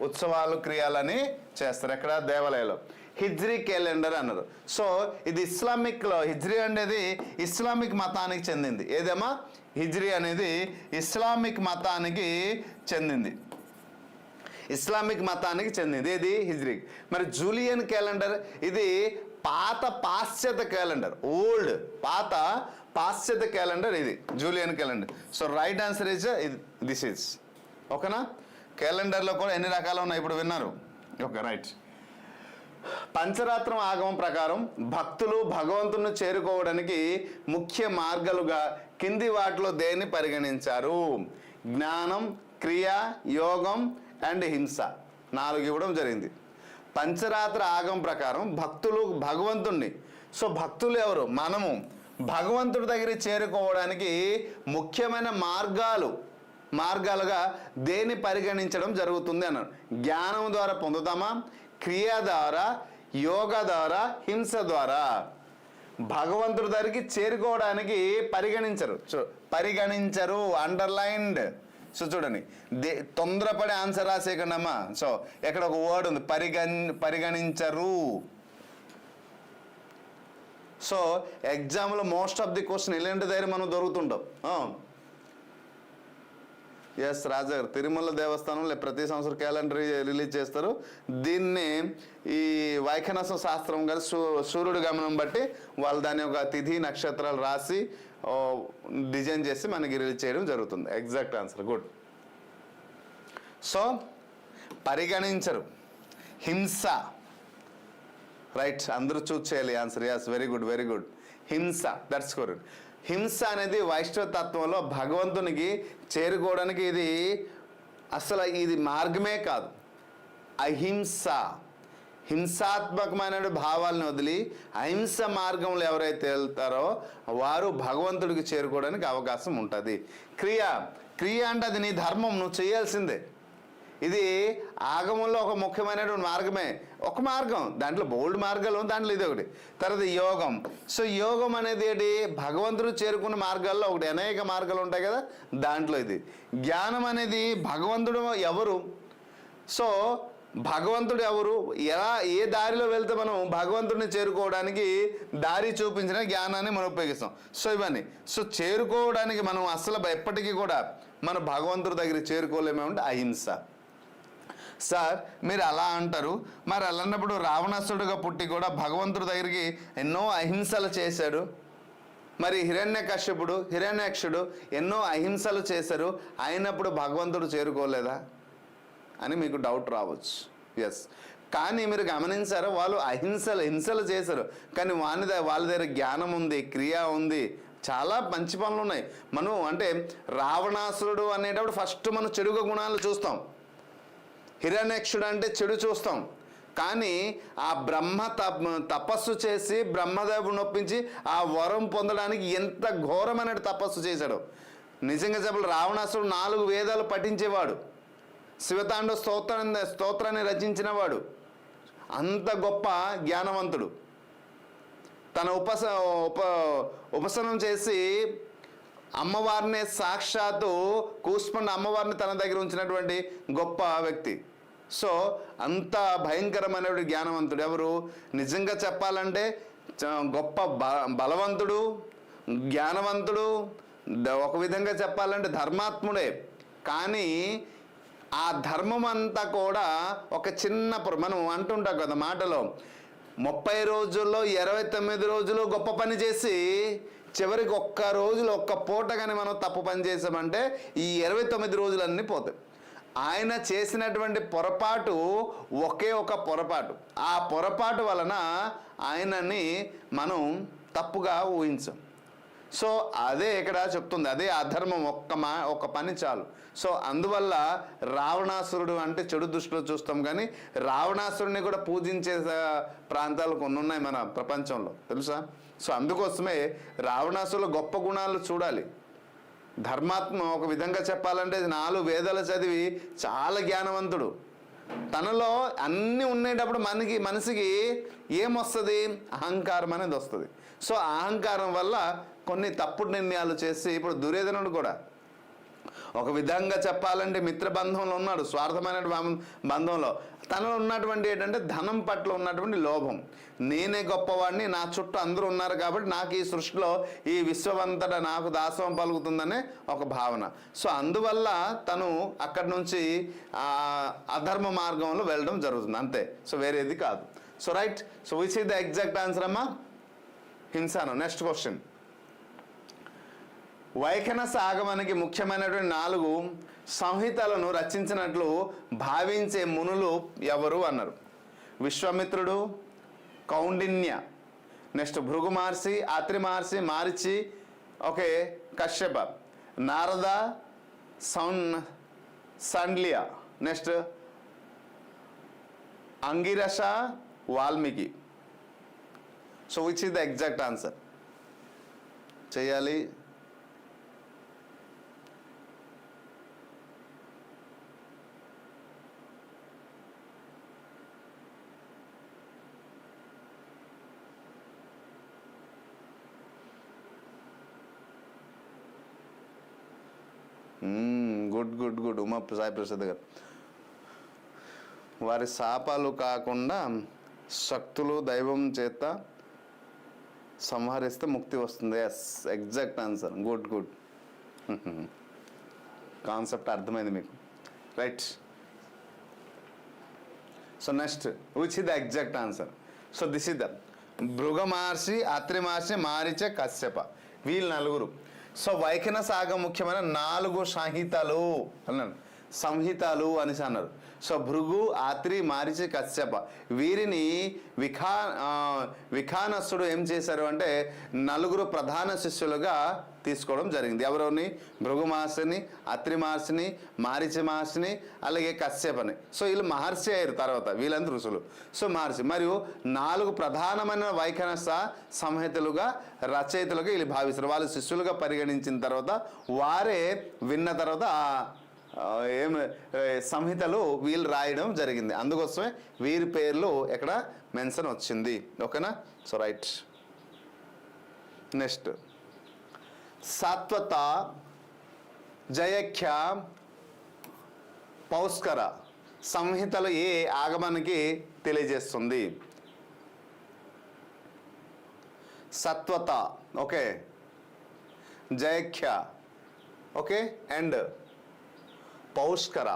ఉత్సవాలు క్రియాలని చేస్తారు. ఎక్కడ? దేవాలయాలు. హిజ్రీ క్యాలెండర్ అన్నారు. సో ఇది ఇస్లామిక్లో హిజ్రీ అనేది ఇస్లామిక్ మతానికి చెందింది. ఏదేమా? హిజ్రీ అనేది ఇస్లామిక్ మతానికి చెందింది. ఇస్లామిక్ మతానికి చెందింది ఏది? హిజ్రీ. మరి జూలియన్ క్యాలెండర్ ఇది పాత పాశ్చాత్య క్యాలెండర్, ఓల్డ్ పాత పాశ్చాత్య క్యాలెండర్ ఇది Julian calendar. So right answer is this is. ఓకేనా? క్యాలెండర్లో కూడా ఎన్ని రకాలు ఉన్నాయి ఇప్పుడు విన్నారు. Okay, right. పంచరాత్రం ఆగమం ప్రకారం భక్తులు భగవంతుని చేరుకోవడానికి ముఖ్య మార్గాలుగా కింది వాటిలో దేన్ని పరిగణించారు? జ్ఞానం, క్రియ, యోగం అండ్ హింస 4 ఇవ్వడం జరిగింది. పంచరాత్ర ఆగమం ప్రకారం భక్తులు భగవంతుణ్ణి, సో భక్తులు ఎవరు? మనము భగవంతుడి దగ్గర చేరుకోవడానికి ముఖ్యమైన మార్గాలుగా దేన్ని పరిగణించడం జరుగుతుంది అన్నారు. జ్ఞానం ద్వారా పొందుతామా, క్రియ ద్వారా, యోగ ద్వారా, హింస ద్వారా. భగవంతుడి దగ్గరికి చేరుకోవడానికి పరిగణించరు అండర్లైన్డ్. సో చూడండి, తొందరపడి ఆన్సర్ రాసేయకండి అమ్మా. సో ఎక్కడ ఒక వర్డ్ ఉంది, పరిగణించరు. సో ఎగ్జామ్లో మోస్ట్ ఆఫ్ ది క్వశ్చన్ ఇలాంటి దగ్గర మనం దొరుకుతుంటాం. ఎస్ రాజా గారు, తిరుమల దేవస్థానంలో ప్రతి సంవత్సరం క్యాలెండర్ రిలీజ్ చేస్తారు. దీన్ని ఈ వైఖనస శాస్త్రం గారు సూర్యుడు గమనం బట్టి వాళ్ళు దాని యొక్క తిథి నక్షత్రాలు రాసి డిజైన్ చేసి మనకి రిలీజ్ చేయడం జరుగుతుంది. Exact answer, good. సో పరిగణించరు, హింస, రైట్. అందరూ చూస్ చేయాలి answer. Yes, very good, very good. హింస, దట్స్ కరెక్ట్. హింస అనేది వైష్ణవ తత్వంలో భగవంతునికి చేరుకోవడానికి ఇది మార్గమే కాదు. అహింస, హింసాత్మకమైన భావాలను వదిలి అహింస మార్గంలో ఎవరైతే వెళ్తారో వారు భగవంతుడికి చేరుకోవడానికి అవకాశం ఉంటుంది. క్రియ అంటే అది నీ ధర్మం, నువ్వు చేయాల్సిందే. ఇది ఆగమంలో ఒక ముఖ్యమైనటువంటి మార్గమే, ఒక మార్గం. దాంట్లో బోల్డ్ మార్గాలు, దాంట్లో ఇది ఒకటి. తర్వాత యోగం. సో యోగం అనేది ఏంటి? భగవంతుడు చేరుకున్న మార్గాల్లో ఒకటి, అనేక మార్గాలు ఉంటాయి కదా, దాంట్లో ఇది. జ్ఞానం అనేది భగవంతుడు ఎవరు, సో భగవంతుడు ఎవరు, ఏ దారిలో వెళ్తే మనం భగవంతుడిని చేరుకోవడానికి దారి చూపించిన జ్ఞానాన్ని మనం ఉపయోగిస్తాం. సో ఇవన్నీ. సో చేరుకోవడానికి మనం అసలు ఎప్పటికీ కూడా మన భగవంతుడి దగ్గర చేరుకోలేమేమంటే అహింస. సార్ మీరు అలా అంటారు, మరి అలా అన్నప్పుడు రావణాసుడుగా పుట్టి కూడా భగవంతుడి దగ్గరికి ఎన్నో అహింసలు చేశాడు. మరి హిరణ్యాక్షుడు ఎన్నో అహింసలు చేశారు, అయినప్పుడు భగవంతుడు చేరుకోలేదా అని మీకు డౌట్ రావచ్చు. ఎస్, కానీ మీరు గమనించారా, వాళ్ళు హింసలు చేశారు, కానీ వాళ్ళ దగ్గర జ్ఞానం ఉంది, క్రియ ఉంది, చాలా మంచి పనులు ఉన్నాయి. మనం అంటే రావణాసురుడు అనేటప్పుడు ఫస్ట్ మనం చెడు గుణాలు చూస్తాం, హిరణ్యాక్షుడు అంటే చెడు చూస్తాం. కానీ ఆ బ్రహ్మ తపస్సు చేసి బ్రహ్మదేవుడు నొప్పించి ఆ వరం పొందడానికి ఎంత ఘోరమైన తపస్సు చేశాడు. నిజంగా చెప్పాలి, రావణాసురుడు 4 వేదాలు పఠించేవాడు, శివతాండవ స్తోత్రాన్ని రచించినవాడు, అంత గొప్ప జ్ఞానవంతుడు. తన ఉపశమనం చేసి అమ్మవారిని సాక్షాత్తు కూస్మండ అమ్మవారిని తన దగ్గర ఉంచినటువంటి గొప్ప వ్యక్తి. సో అంత భయంకరమైనటువంటి జ్ఞానవంతుడు ఎవరు? నిజంగా చెప్పాలంటే గొప్ప బలవంతుడు, జ్ఞానవంతుడు, ఒక విధంగా చెప్పాలంటే ధర్మాత్ముడే. కానీ ఆ ధర్మం అంతా కూడా ఒక చిన్న మనం అంటుంటాం కదా మాటలో, 30 రోజుల్లో 29 రోజులు గొప్ప పని చేసి చివరికి ఒక్క రోజులో ఒక్క పూట కానీ మనం తప్పు పని చేసామంటే ఈ 29 రోజులన్నీ పోతాయి. ఆయన చేసినటువంటి పొరపాటు ఒకే ఒక పొరపాటు. ఆ పొరపాటు వలన ఆయనని మనం తప్పుగా ఊహించాం. సో అదే ఇక్కడ చెప్తుంది, అదే అధర్మం. ఒక పని చాలు. సో అందువల్ల రావణాసురుడు అంటే చెడు దృష్టిలో చూస్తాం, కానీ రావణాసురుడిని కూడా పూజించే ప్రాంతాలు కొన్ని ఉన్నాయి మన ప్రపంచంలో, తెలుసా? సో అందుకోసమే రావణాసురుల గొప్ప గుణాలు చూడాలి. ధర్మాత్మ ఒక విధంగా చెప్పాలంటే 4 వేదాలు చదివి చాలా జ్ఞానవంతుడు. తనలో అన్నీ ఉండేటప్పుడు మనిషికి ఏమొస్తుంది? అహంకారం అనేది వస్తుంది. సో అహంకారం వల్ల కొన్ని తప్పుడు నిర్ణయాలు చేసి, ఇప్పుడు దుర్యోధనుడు కూడా ఒక విధంగా చెప్పాలంటే మిత్రబంధంలో ఉన్నాడు, స్వార్థమైన బంధంలో. తనలో ఉన్నటువంటి ఏంటంటే ధనం పట్ల ఉన్నటువంటి లోభం. నేనే గొప్పవాడిని, నా చుట్టూ అందరూ ఉన్నారు కాబట్టి నాకు ఈ సృష్టిలో ఈ విశ్వమంతటా నాకు దాసవం పలుకుతుందనే ఒక భావన. సో అందువల్ల తను అక్కడి నుంచి అధర్మ మార్గంలో వెళ్ళడం జరుగుతుంది, అంతే. సో వేరేది కాదు. So right. So which is the exact answer అమ్మా? హింసాను. Next question. వైఖనస ఆగమానికి ముఖ్యమైనటువంటి 4 సంహితలను రచించినట్లు భావించే మునులు ఎవరు అన్నారు? విశ్వామిత్రుడు, Kaundinya, next Bhrigu Maharshi, Atri Maharshi, Marichi, okay, Kashyapa, Narada, Sandilya, next Angirasa, Valmiki. So which is the exact answer? చేయాలి. Good good good. Uma Sai Prasad గారు. వారి శాపాలు కాకుండా శక్తులు దైవం చేత సంహరిస్తే ముక్తి వస్తుంది. Yes, exact answer. Good good. Concept అర్థమైంది మీకు. Right. So next which is the exact answer? So this is the Bhrigu Maharshi, Atri Maharshi, Maricha, Kashyapa, వీళ్ళు 4. సో వైఖనస ఆగమ ముఖ్యమైన 4 సంహితలు అన్నాడు, సంహితలు అనేసి అన్నారు. సో భృగు, ఆత్రి, మారిచి, కశ్యప వీరిని విఖానసుడు ఏం చేశారు అంటే 4 ప్రధాన శిష్యులుగా తీసుకోవడం జరిగింది. ఎవరిని? భృగు మహర్షిని, అత్రి మహర్షిని, మారిచి మహర్షిని, అలాగే కశ్యపని. సో వీళ్ళు మహర్షి అయ్యారు తర్వాత, వీళ్ళందరూ ఋషులు. సో మహర్షి మరియు 4 ప్రధానమైన వైఖనస సంహితలుగా రచయితలుగా వీళ్ళు భావిస్తారు. వాళ్ళు శిష్యులుగా పరిగణించిన తర్వాత వారే విన్న తర్వాత సంహితలు వీళ్ళు రాయడం జరిగింది. అందుకోసమే వీరి పేర్లు ఎక్కడ మెన్షన్ వచ్చింది. ఓకేనా? So right. Next Satvata, Jayakhya, Paushkara సంహితలు ఏ ఆగమానికి తెలియజేస్తుంది? Satvata, okay, Jayakhya, okay, and Paushkara.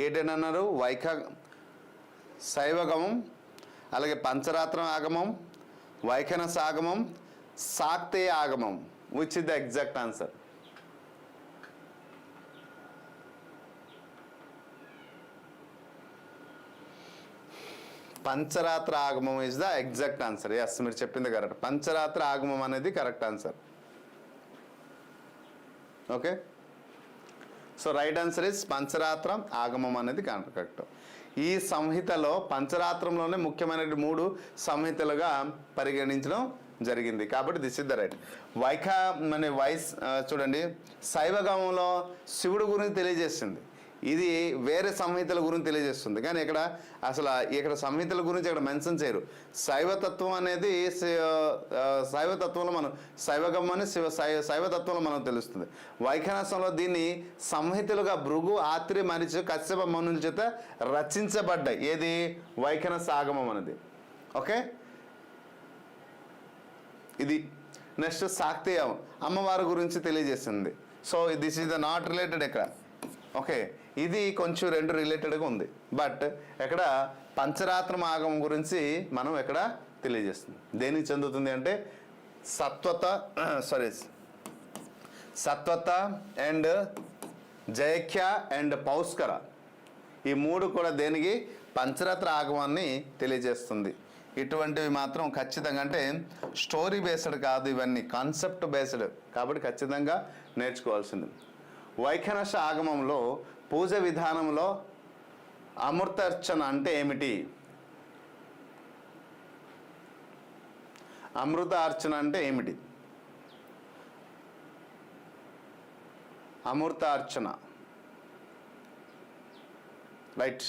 ఏంటన్నారు? శైవగమం, అలాగే పంచరాత్రం ఆగమం, వైఖనస ఆగమం, శాక్తేయ ఆగమం. Which is the exact answer? Pancharatra ఆగమం is the exact answer. Yes, మీరు చెప్పింది కరెక్ట్. పంచరాత్ర ఆగమం అనేది correct answer. Okay. So right answer is Pancharatram ఆగమం అనేది కరెక్ట్. ఈ సంహితలో పంచరాత్రంలోనే ముఖ్యమైన 3 సంహితలుగా పరిగణించడం జరిగింది. కాబట్టి దిస్ ఇస్ ద రైట్. చూడండి, శైవగమంలో శివుడు గురించి తెలియజేస్తుంది. ఇది వేరే సంహితల గురించి తెలియజేస్తుంది. కానీ ఇక్కడ సంహితల గురించి ఇక్కడ మెన్షన్ చేయరు. శైవతత్వం అనేది శైవతత్వంలో మనం శైవగం అని శైవతత్వంలో మనకు తెలుస్తుంది. వైఖానసంలో దీన్ని సంహితలుగా భృగు, ఆత్రి, మరిచి, కశ్యప మనుల చేత రచించబడ్డాయి. ఏది వైఖానస ఆగమం అనేది. ఓకే, ఇది నెక్స్ట్ శాక్తేయం అమ్మవారి గురించి తెలియజేస్తుంది. So this is not related ఇక్కడ. ఓకే, ఇది కొంచెం రెండు రిలేటెడ్గా ఉంది. బట్ ఇక్కడ పంచరాత్రం ఆగమం గురించి మనం ఇక్కడ తెలియజేస్తుంది. దేనికి చెందుతుంది అంటే సత్వత అండ్ జయఖ్య అండ్ పౌష్కర, ఈ మూడు కూడా దేనికి పంచరాత్ర ఆగమాన్ని తెలియజేస్తుంది. ఇటువంటివి మాత్రం ఖచ్చితంగా, అంటే స్టోరీ బేస్డ్ కాదు, ఇవన్నీ కాన్సెప్ట్ బేస్డ్ కాబట్టి ఖచ్చితంగా నేర్చుకోవాల్సింది. వైఖానస ఆగమంలో పూజ విధానంలో అమృతార్చన అంటే ఏమిటి? అమృతార్చన అంటే ఏమిటి? అమృతార్చన రైట్,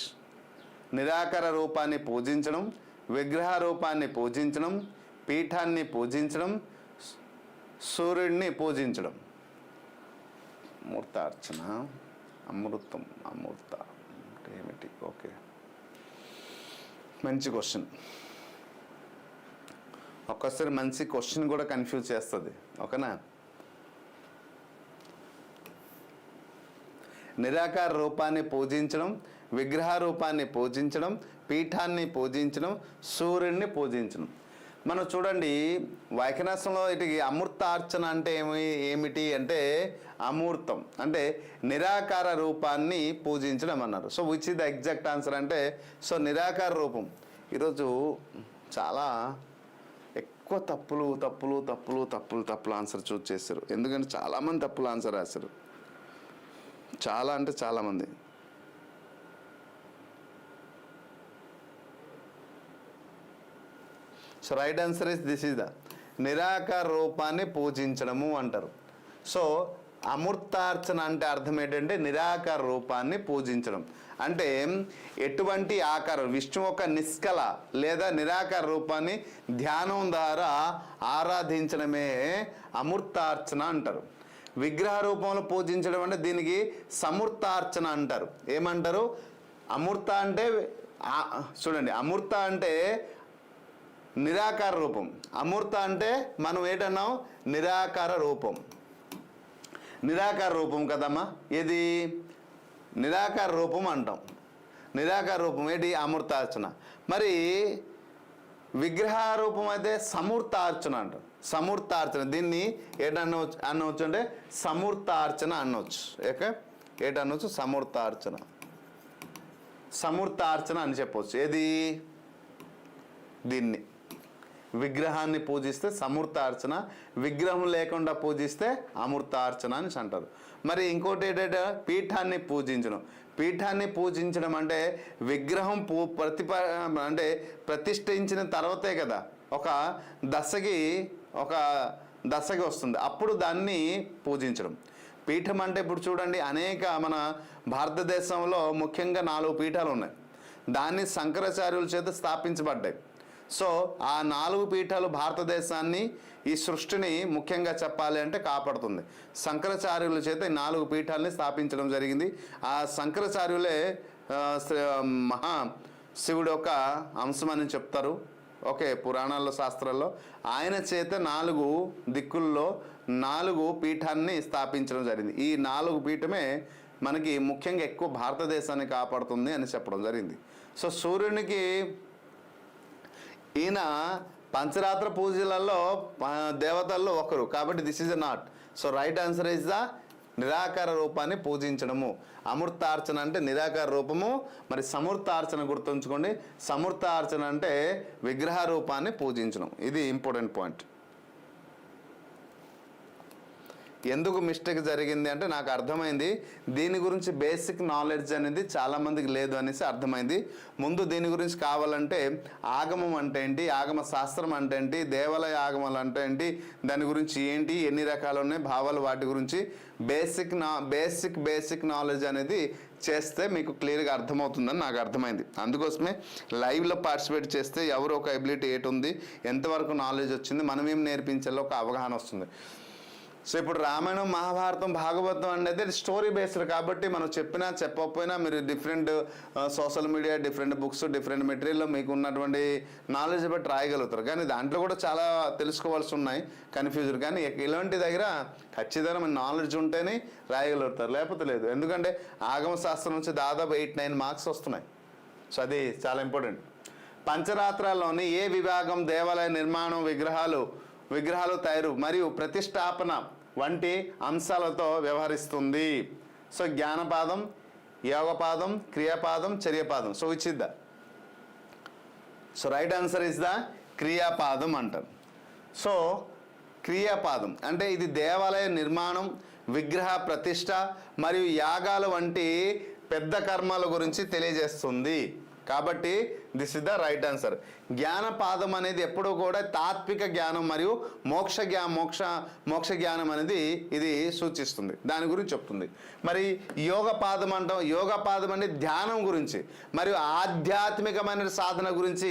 నిరాకార రూపాన్ని పూజించడం, విగ్రహ రూపాన్ని పూజించడం, పీఠాన్ని పూజించడం, సూర్యుడిని పూజించడం. అమృతార్చన, అమృత అంటే ఏమిటి? ఓకే, మంచి క్వశ్చన్. ఒక్కసారి మంచి క్వశ్చన్ కూడా కన్ఫ్యూజ్ చేస్తుంది. ఓకేనా? నిరాకార రూపాన్ని పూజించడం, విగ్రహ రూపాన్ని పూజించడం, పీఠాన్ని పూజించడం, సూర్యుడిని పూజించడం. మనం చూడండి వైఖానసంలో ఇటుకి అమృతార్చన అంటే ఏమిటి అంటే అమూర్తం అంటే నిరాకార రూపాన్ని పూజించడం అన్నారు. So which is the exact answer అంటే నిరాకార రూపం. ఈరోజు చాలా ఎక్కువ తప్పులు ఆన్సర్ చూస్ చేశారు. ఎందుకంటే చాలామంది తప్పులు ఆన్సర్ రాశారు. చాలా అంటే చాలామంది. So right answer is this is the నిరాకార రూపాన్ని పూజించడము అంటారు. సో అమృతార్చన అంటే అర్థం ఏంటంటే నిరాకార రూపాన్ని పూజించడం అంటే ఎటువంటి ఆకారం, విష్ణు ఒక నిష్కల లేదా నిరాకార రూపాన్ని ధ్యానం ద్వారా ఆరాధించడమే అమృతార్చన అంటారు. విగ్రహ రూపంలో పూజించడం అంటే దీనికి సమూర్తార్చన అంటారు. ఏమంటారు? అమూర్త అంటే చూడండి, అమూర్త అంటే నిరాకార రూపం, అమూర్త అంటే మనం ఏంటన్నాం నిరాకార రూపం. నిరాకార రూపం కదమ్మా, ఏది నిరాకార రూపం అంటాం. నిరాకార రూపం ఏంటి? అమృతార్చన. మరి విగ్రహ రూపం అయితే సమూర్తార్చన అంటాం. సమూర్తార్చన దీన్ని అనవచ్చు అంటే సమూర్తార్చన అనవచ్చు. ఏంటనవచ్చు? సమూర్తార్చన అని చెప్పవచ్చు. ఏది? దీన్ని విగ్రహాన్ని పూజిస్తే సమూర్తార్చన, విగ్రహం లేకుండా పూజిస్తే అమృతార్చన అని అంటారు. మరి ఇంకోటి ఏంటంటే పీఠాన్ని పూజించడం. పీఠాన్ని పూజించడం అంటే విగ్రహం అంటే ప్రతిష్ఠించిన తర్వాతే కదా ఒక దశకి వస్తుంది, అప్పుడు దాన్ని పూజించడం. పీఠం అంటే ఇప్పుడు చూడండి, అనేక మన భారతదేశంలో ముఖ్యంగా 4 పీఠాలు ఉన్నాయి. దాన్ని శంకరాచార్యుల చేత స్థాపించబడ్డాయి. సో ఆ 4 పీఠాలు భారతదేశాన్ని, ఈ సృష్టిని ముఖ్యంగా చెప్పాలి అంటే కాపాడుతుంది. శంకరాచార్యుల చేత ఈ 4 పీఠాలని స్థాపించడం జరిగింది. ఆ శంకరాచార్యులే మహా శివుడు యొక్క అంశం అని చెప్తారు. ఓకే, పురాణాల్లో శాస్త్రాల్లో ఆయన చేత 4 దిక్కుల్లో 4 పీఠాన్ని స్థాపించడం జరిగింది. ఈ 4 పీఠమే మనకి ముఖ్యంగా ఎక్కువ భారతదేశాన్ని కాపాడుతుంది అని చెప్పడం జరిగింది. సో సూర్యునికి ఈయన పంచరాత్ర పూజలలో దేవతల్లో ఒకరు కాబట్టి this is not. So right answer is the నిరాకార రూపాన్ని పూజించడము. అమృతార్చన అంటే నిరాకార రూపము. మరి సమూర్తార్చన గుర్తుంచుకోండి. సమూర్తార్చన అంటే విగ్రహ రూపాన్ని పూజించడం. ఇది ఇంపార్టెంట్ పాయింట్. ఎందుకు మిస్టేక్ జరిగింది అంటే నాకు అర్థమైంది దీని గురించి బేసిక్ నాలెడ్జ్ అనేది చాలామందికి లేదు అనేసి అర్థమైంది. ముందు దీని గురించి కావాలంటే ఆగమం అంటే ఏంటి, ఆగమ శాస్త్రం అంటే ఏంటి, దేవాలయ ఆగమాలు అంటే ఏంటి, దాని గురించి ఏంటి, ఎన్ని రకాలు ఉన్నాయి భావాలు, వాటి గురించి బేసిక్ నాలెడ్జ్ అనేది చేస్తే మీకు క్లియర్గా అర్థమవుతుందని నాకు అర్థమైంది. అందుకోసమే లైవ్లో పార్టిసిపేట్ చేస్తే ఎవరు ఒక ఎబిలిటీ ఏటి ఉంది, ఎంతవరకు నాలెడ్జ్ వచ్చింది, మనం ఏం నేర్పించాలో ఒక అవగాహన వస్తుంది. సో ఇప్పుడు రామాయణం, మహాభారతం, భాగవతం అనేది స్టోరీ బేస్డ్ కాబట్టి మనం చెప్పినా చెప్పకపోయినా మీరు different social media, different books, different మెటీరియల్లో మీకు ఉన్నటువంటి నాలెడ్జ్ బట్టి రాయగలుగుతారు. కానీ దాంట్లో కూడా చాలా తెలుసుకోవాల్సి ఉన్నాయి, కన్ఫ్యూజన్. కానీ ఇలాంటి దగ్గర ఖచ్చితంగా నాలెడ్జ్ ఉంటేనే రాయగలుగుతారు, లేకపోతే లేదు. ఎందుకంటే ఆగమ శాస్త్రం నుంచి దాదాపు 8-9 మార్క్స్ వస్తున్నాయి. సో అది చాలా ఇంపార్టెంట్. పంచరాత్రాల్లోని ఏ విభాగం దేవాలయ నిర్మాణం, విగ్రహాలు తయారు మరియు ప్రతిష్టాపన వంటి అంశాలతో వ్యవహరిస్తుంది? సో జ్ఞానపాదం, యోగపాదం, క్రియాపాదం, చర్యపాదం. So which is the right answer is the క్రియాపాదం అంటారు. సో క్రియాపాదం అంటే ఇది దేవాలయ నిర్మాణం, విగ్రహ ప్రతిష్ట మరియు యాగాలు వంటి పెద్ద కర్మల గురించి తెలియజేస్తుంది. కాబట్టి this is the right answer. జ్ఞానపాదం అనేది ఎప్పుడూ కూడా తాత్విక జ్ఞానం మరియు మోక్ష జ్ఞానం అనేది ఇది సూచిస్తుంది, దాని గురించి చెప్తుంది. మరి యోగపాదం అంటాం, యోగపాదం అనేది ధ్యానం గురించి మరియు ఆధ్యాత్మికమైన సాధన గురించి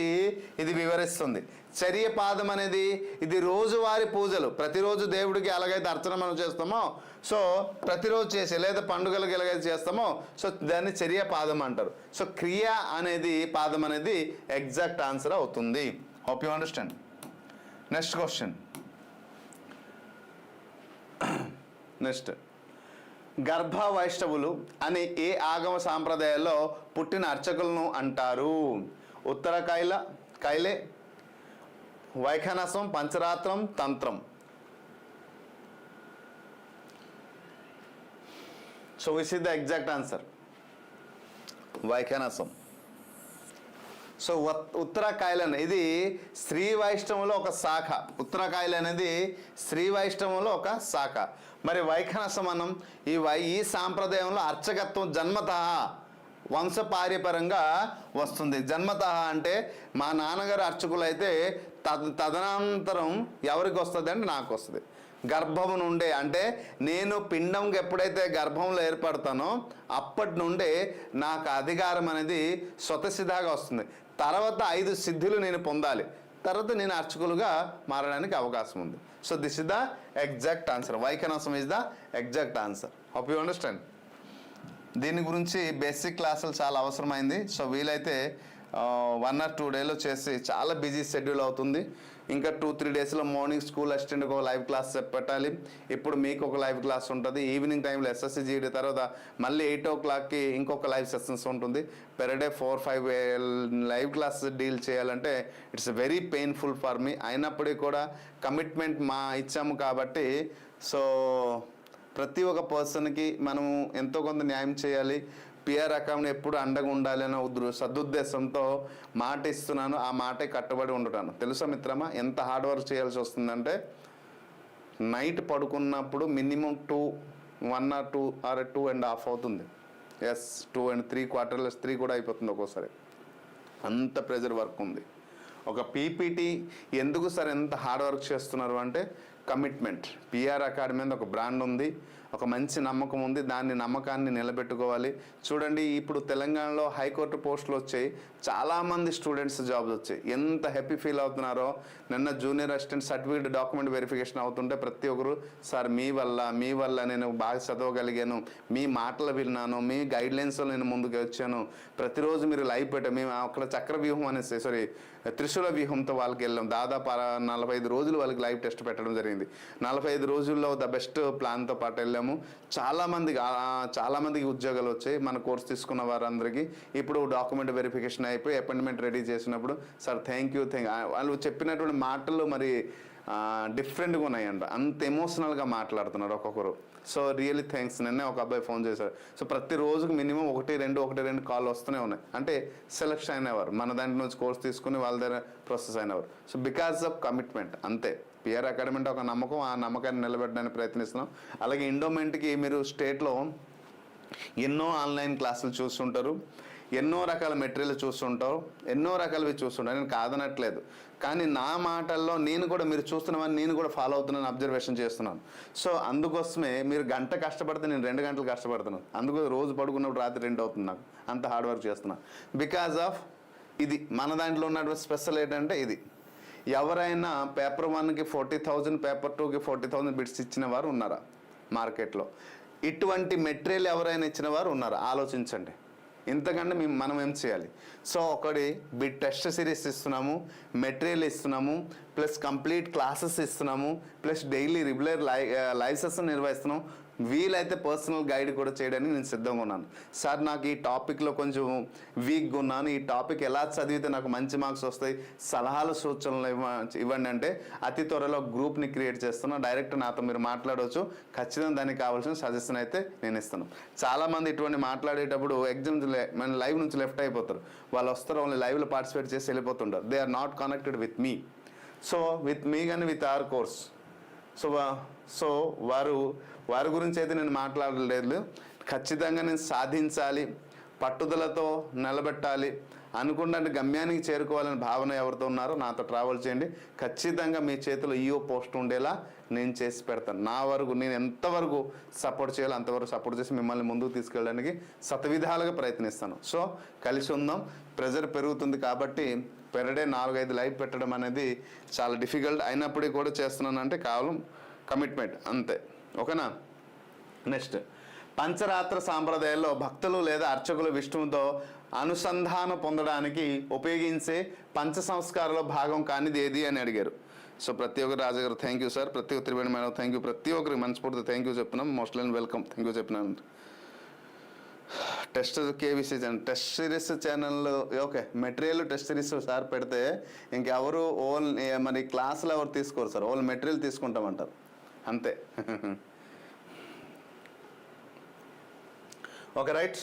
ఇది వివరిస్తుంది. చర్యపాదం అనేది ఇది రోజువారీ పూజలు, ప్రతిరోజు దేవుడికి ఎలాగైతే అర్చన మనం చేస్తామో, సో ప్రతిరోజు చేసే లేదా పండుగలకు ఎలాగైతే చేస్తామో, సో దాన్ని చర్యపాదం అంటారు. సో క్రియ అనేది పాదం అనేది ఎగ్జాక్ట్ ఆన్సర్ అవుతుంది. Hope you understand. Next question. Next, గర్భ వైష్ణవులు అని ఏ ఆగమ సాంప్రదాయాల్లో పుట్టిన అర్చకులను అంటారు? ఉత్తర కైలే, వైఖానసం, పంచరాత్రం, తంత్రం. So which is the exact answer? Vaikhanasam. So ఉత్తరాకాయలు ఇది శ్రీ వైష్ణవంలో ఒక శాఖ. ఉత్తరాకాయలు అనేది శ్రీ వైష్ణవంలో ఒక శాఖ. మరి వైఖానసమనం ఈ సాంప్రదాయంలో అర్చకత్వం జన్మతః వంశపార్యపరంగా వస్తుంది. జన్మతః అంటే మా నాన్నగారు అర్చకులు అయితే తదనంతరం ఎవరికి వస్తుంది అంటే నాకు వస్తుంది. గర్భము నుండే అంటే నేను పిండంకి ఎప్పుడైతే గర్భంలో ఏర్పడతానో అప్పటి నుండే నాకు అధికారం అనేది స్వతసిద్ధంగా వస్తుంది. తర్వాత 5 సిద్ధులు నేను పొందాలి, తర్వాత నేను అర్చకులుగా మారడానికి అవకాశం ఉంది. So this is the exact answer. Vaikhanasam is the exact answer. Hope you understand. దీని గురించి బేసిక్ క్లాసులు చాలా అవసరమైంది. సో వీలైతే 1 or 2 డేలో చేసి, చాలా బిజీ షెడ్యూల్ అవుతుంది. ఇంకా 2-3 డేస్లో మార్నింగ్ స్కూల్ అసిస్టెంట్కి ఒక లైవ్ క్లాస్ పెట్టాలి. ఇప్పుడు మీకు ఒక లైవ్ క్లాస్ ఉంటుంది. ఈవినింగ్ టైంలో ఎస్ఎస్సి జీడీ తర్వాత మళ్ళీ 8 o'clockకి ఇంకొక లైవ్ సెషన్స్ ఉంటుంది. Per day 4-5 live class deal చేయాలంటే it's very painful for me. అయినప్పటికీ కూడా కమిట్మెంట్ ఇచ్చాము కాబట్టి, సో ప్రతి ఒక్క పర్సన్కి మనము ఎంతో కొంత న్యాయం చేయాలి. పిఆర్ అకౌంట్ ఎప్పుడు అండగా ఉండాలి అనే సదుద్దేశంతో మాట ఇస్తున్నాను. ఆ మాటే కట్టుబడి ఉండటాను. తెలుసా మిత్రమా, ఎంత హార్డ్ వర్క్ చేయాల్సి వస్తుందంటే నైట్ పడుకున్నప్పుడు మినిమం 1 or 2 or 2.5 అవుతుంది. 2 and 3/4 కూడా అయిపోతుంది ఒక్కోసారి. అంత ప్రెజర్ వర్క్ ఉంది. ఒక పీపీటీ ఎందుకు సార్ ఎంత హార్డ్ వర్క్ చేస్తున్నారు అంటే కమిట్మెంట్. పిఆర్ అకాడమీ మీద ఒక బ్రాండ్ ఉంది, ఒక మంచి నమ్మకం ఉంది. నమ్మకాన్ని నిలబెట్టుకోవాలి. చూడండి, ఇప్పుడు తెలంగాణలో హైకోర్టు పోస్టులు వచ్చాయి, చాలామంది స్టూడెంట్స్ జాబ్స్ వచ్చాయి. ఎంత హ్యాపీ ఫీల్ అవుతున్నారో. నిన్న junior assistant certificate document verification అవుతుంటే ప్రతి ఒక్కరు సార్ మీ వల్ల నేను బాగా చదవగలిగాను, మీ మాటలు విన్నాను, మీ గైడ్లైన్స్లో నేను ముందుకు వచ్చాను, ప్రతిరోజు మీరు లైవ్ పెట్టాము. మేము అక్కడ చక్ర వ్యూహం అనేసి త్రిశూల వ్యూహంతో వాళ్ళకి వెళ్ళాం. దాదాపు 45 రోజులు వాళ్ళకి లైవ్ టెస్ట్ పెట్టడం జరిగింది. 45 రోజుల్లో ద బెస్ట్ ప్లాన్తో పాటు వెళ్ళాము. చాలామందికి ఉద్యోగాలు వచ్చాయి. మన కోర్స్ తీసుకున్న వారందరికీ ఇప్పుడు డాక్యుమెంట్ వెరిఫికేషన్ అయిపోయి అపాయింట్మెంట్ రెడీ చేసినప్పుడు సార్ థ్యాంక్ యూ వాళ్ళు చెప్పినటువంటి మాటలు మరి డిఫరెంట్గా ఉన్నాయంట. అంత ఎమోషనల్గా మాట్లాడుతున్నారు ఒక్కొక్కరు. So really thanks. నిన్నే ఒక అబ్బాయి ఫోన్ చేశారు. సో ప్రతి రోజుకి మినిమం 1-2 కాల్ వస్తూనే ఉన్నాయి. అంటే సెలెక్షన్ అయినవారు, మన దాంట్లో నుంచి కోర్స్ తీసుకుని వాళ్ళ దగ్గర ప్రాసెస్ అయినవారు. సో బికాస్ ఆఫ్ కమిట్మెంట్ అంతే. పిఆర్ అకాడమీ అంటే ఒక నమ్మకం, ఆ నమ్మకాన్ని నిలబెట్టడానికి ప్రయత్నిస్తున్నాం. అలాగే ఎండోమెంట్కి మీరు స్టేట్లో ఎన్నో ఆన్లైన్ క్లాసులు చూస్తుంటారు, ఎన్నో రకాల మెటీరియల్ చూస్తుంటారు, ఎన్నో రకాలవి చూస్తుంటారు, నేను కాదనట్లేదు. కానీ నా మాటల్లో నేను కూడా మీరు చూస్తున్నామని నేను కూడా ఫాలో అవుతున్నాను, అబ్జర్వేషన్ చేస్తున్నాను. సో అందుకోసమే మీరు గంట కష్టపడితే నేను 2 గంటలు కష్టపడుతున్నాను. అందుకు రోజు పడుకున్నప్పుడు రాత్రి 2 అవుతుంది, నాకు అంత హార్డ్ వర్క్ చేస్తున్నాను. బికాజ్ ఆఫ్ ఇది మన దాంట్లో ఉన్నటువంటి స్పెషల్ ఏంటంటే ఇది. ఎవరైనా పేపర్ 1కి 40,000, పేపర్ 2కి 40,000 బిట్స్ ఇచ్చిన వారు ఉన్నారా మార్కెట్లో? ఇటువంటి మెటీరియల్ ఎవరైనా ఇచ్చిన వారు ఉన్నారా? ఆలోచించండి. ఇంతకంటే మనం ఏం చేయాలి? సో ఒకటి బిట్ టెస్ట్ సిరీస్ ఇస్తున్నాము, మెటీరియల్ ఇస్తున్నాము, ప్లస్ కంప్లీట్ క్లాసెస్ ఇస్తున్నాము, plus daily regular live session నిర్వహిస్తున్నాం. వీలైతే పర్సనల్ గైడ్ కూడా చేయడానికి నేను సిద్ధంగా ఉన్నాను. సార్ నాకు ఈ టాపిక్లో కొంచెం వీక్గా ఉన్నాను, ఈ టాపిక్ ఎలా చదివితే నాకు మంచి మార్క్స్ వస్తాయి, సలహాలు సూచనలు ఇవ్వండి అంటే అతి త్వరలో గ్రూప్ని క్రియేట్ చేస్తున్నాను. డైరెక్ట్ నాతో మీరు మాట్లాడవచ్చు. ఖచ్చితంగా దానికి కావాల్సిన సజెషన్ అయితే నేను ఇస్తాను. చాలామంది ఇటువంటి మాట్లాడేటప్పుడు ఎగ్జామ్స్ మన లైవ్ నుంచి లెఫ్ట్ అయిపోతారు. వాళ్ళు వస్తారు, వాళ్ళు లైవ్లో పార్టిసిపేట్ చేసి వెళ్ళిపోతుంటారు. They are not connected with me. So with me కానీ విత్ అవర్ కోర్స్. సో వారి గురించి అయితే నేను మాట్లాడలేదు. ఖచ్చితంగా నేను సాధించాలి, పట్టుదలతో నిలబెట్టాలి, అనుకున్న గమ్యానికి చేరుకోవాలని భావన ఎవరితో ఉన్నారో నాతో ట్రావెల్ చేయండి. ఖచ్చితంగా మీ చేతిలో ఈఓ పోస్ట్ ఉండేలా నేను చేసి పెడతాను. నా వరకు నేను ఎంతవరకు సపోర్ట్ చేయాలో అంతవరకు సపోర్ట్ చేసి మిమ్మల్ని ముందుకు తీసుకెళ్ళడానికి శతవిధాలుగా ప్రయత్నిస్తాను. సో కలిసి ఉందాం. ప్రెజర్ పెరుగుతుంది కాబట్టి పెర్ డే 4-5 లైవ్ పెట్టడం అనేది చాలా డిఫికల్ట్ అయినప్పటికీ కూడా చేస్తున్నానంటే కేవలం కమిట్మెంట్ అంతే. ఓకేనా? నెక్స్ట్, పంచరాత్ర సాంప్రదాయాల్లో భక్తులు లేదా అర్చకులు విష్ణువుతో అనుసంధానం పొందడానికి ఉపయోగించే పంచ సంస్కారాల భాగం కానిది ఏది అని అడిగారు. సో ప్రతి ఒక్కరు రాజగారు థ్యాంక్ యూ సార్, ప్రతి ఒక్క త్రివేణి మేడం థ్యాంక్ యూ, ప్రతి ఒక్కరికి మనస్ఫూర్తి థ్యాంక్ యూ చెప్తున్నాం. మోస్ట్ వెల్కమ్, థ్యాంక్ యూ చెప్పినాను. Test KVC channel, test series channel okay. Material test series sir పెడితే ఇంకెవరు ఓల్ మరి క్లాసులు ఎవరు తీసుకోరు సార్, ఓల్ మెటీరియల్ తీసుకుంటామంటారు అంతే. Okay right.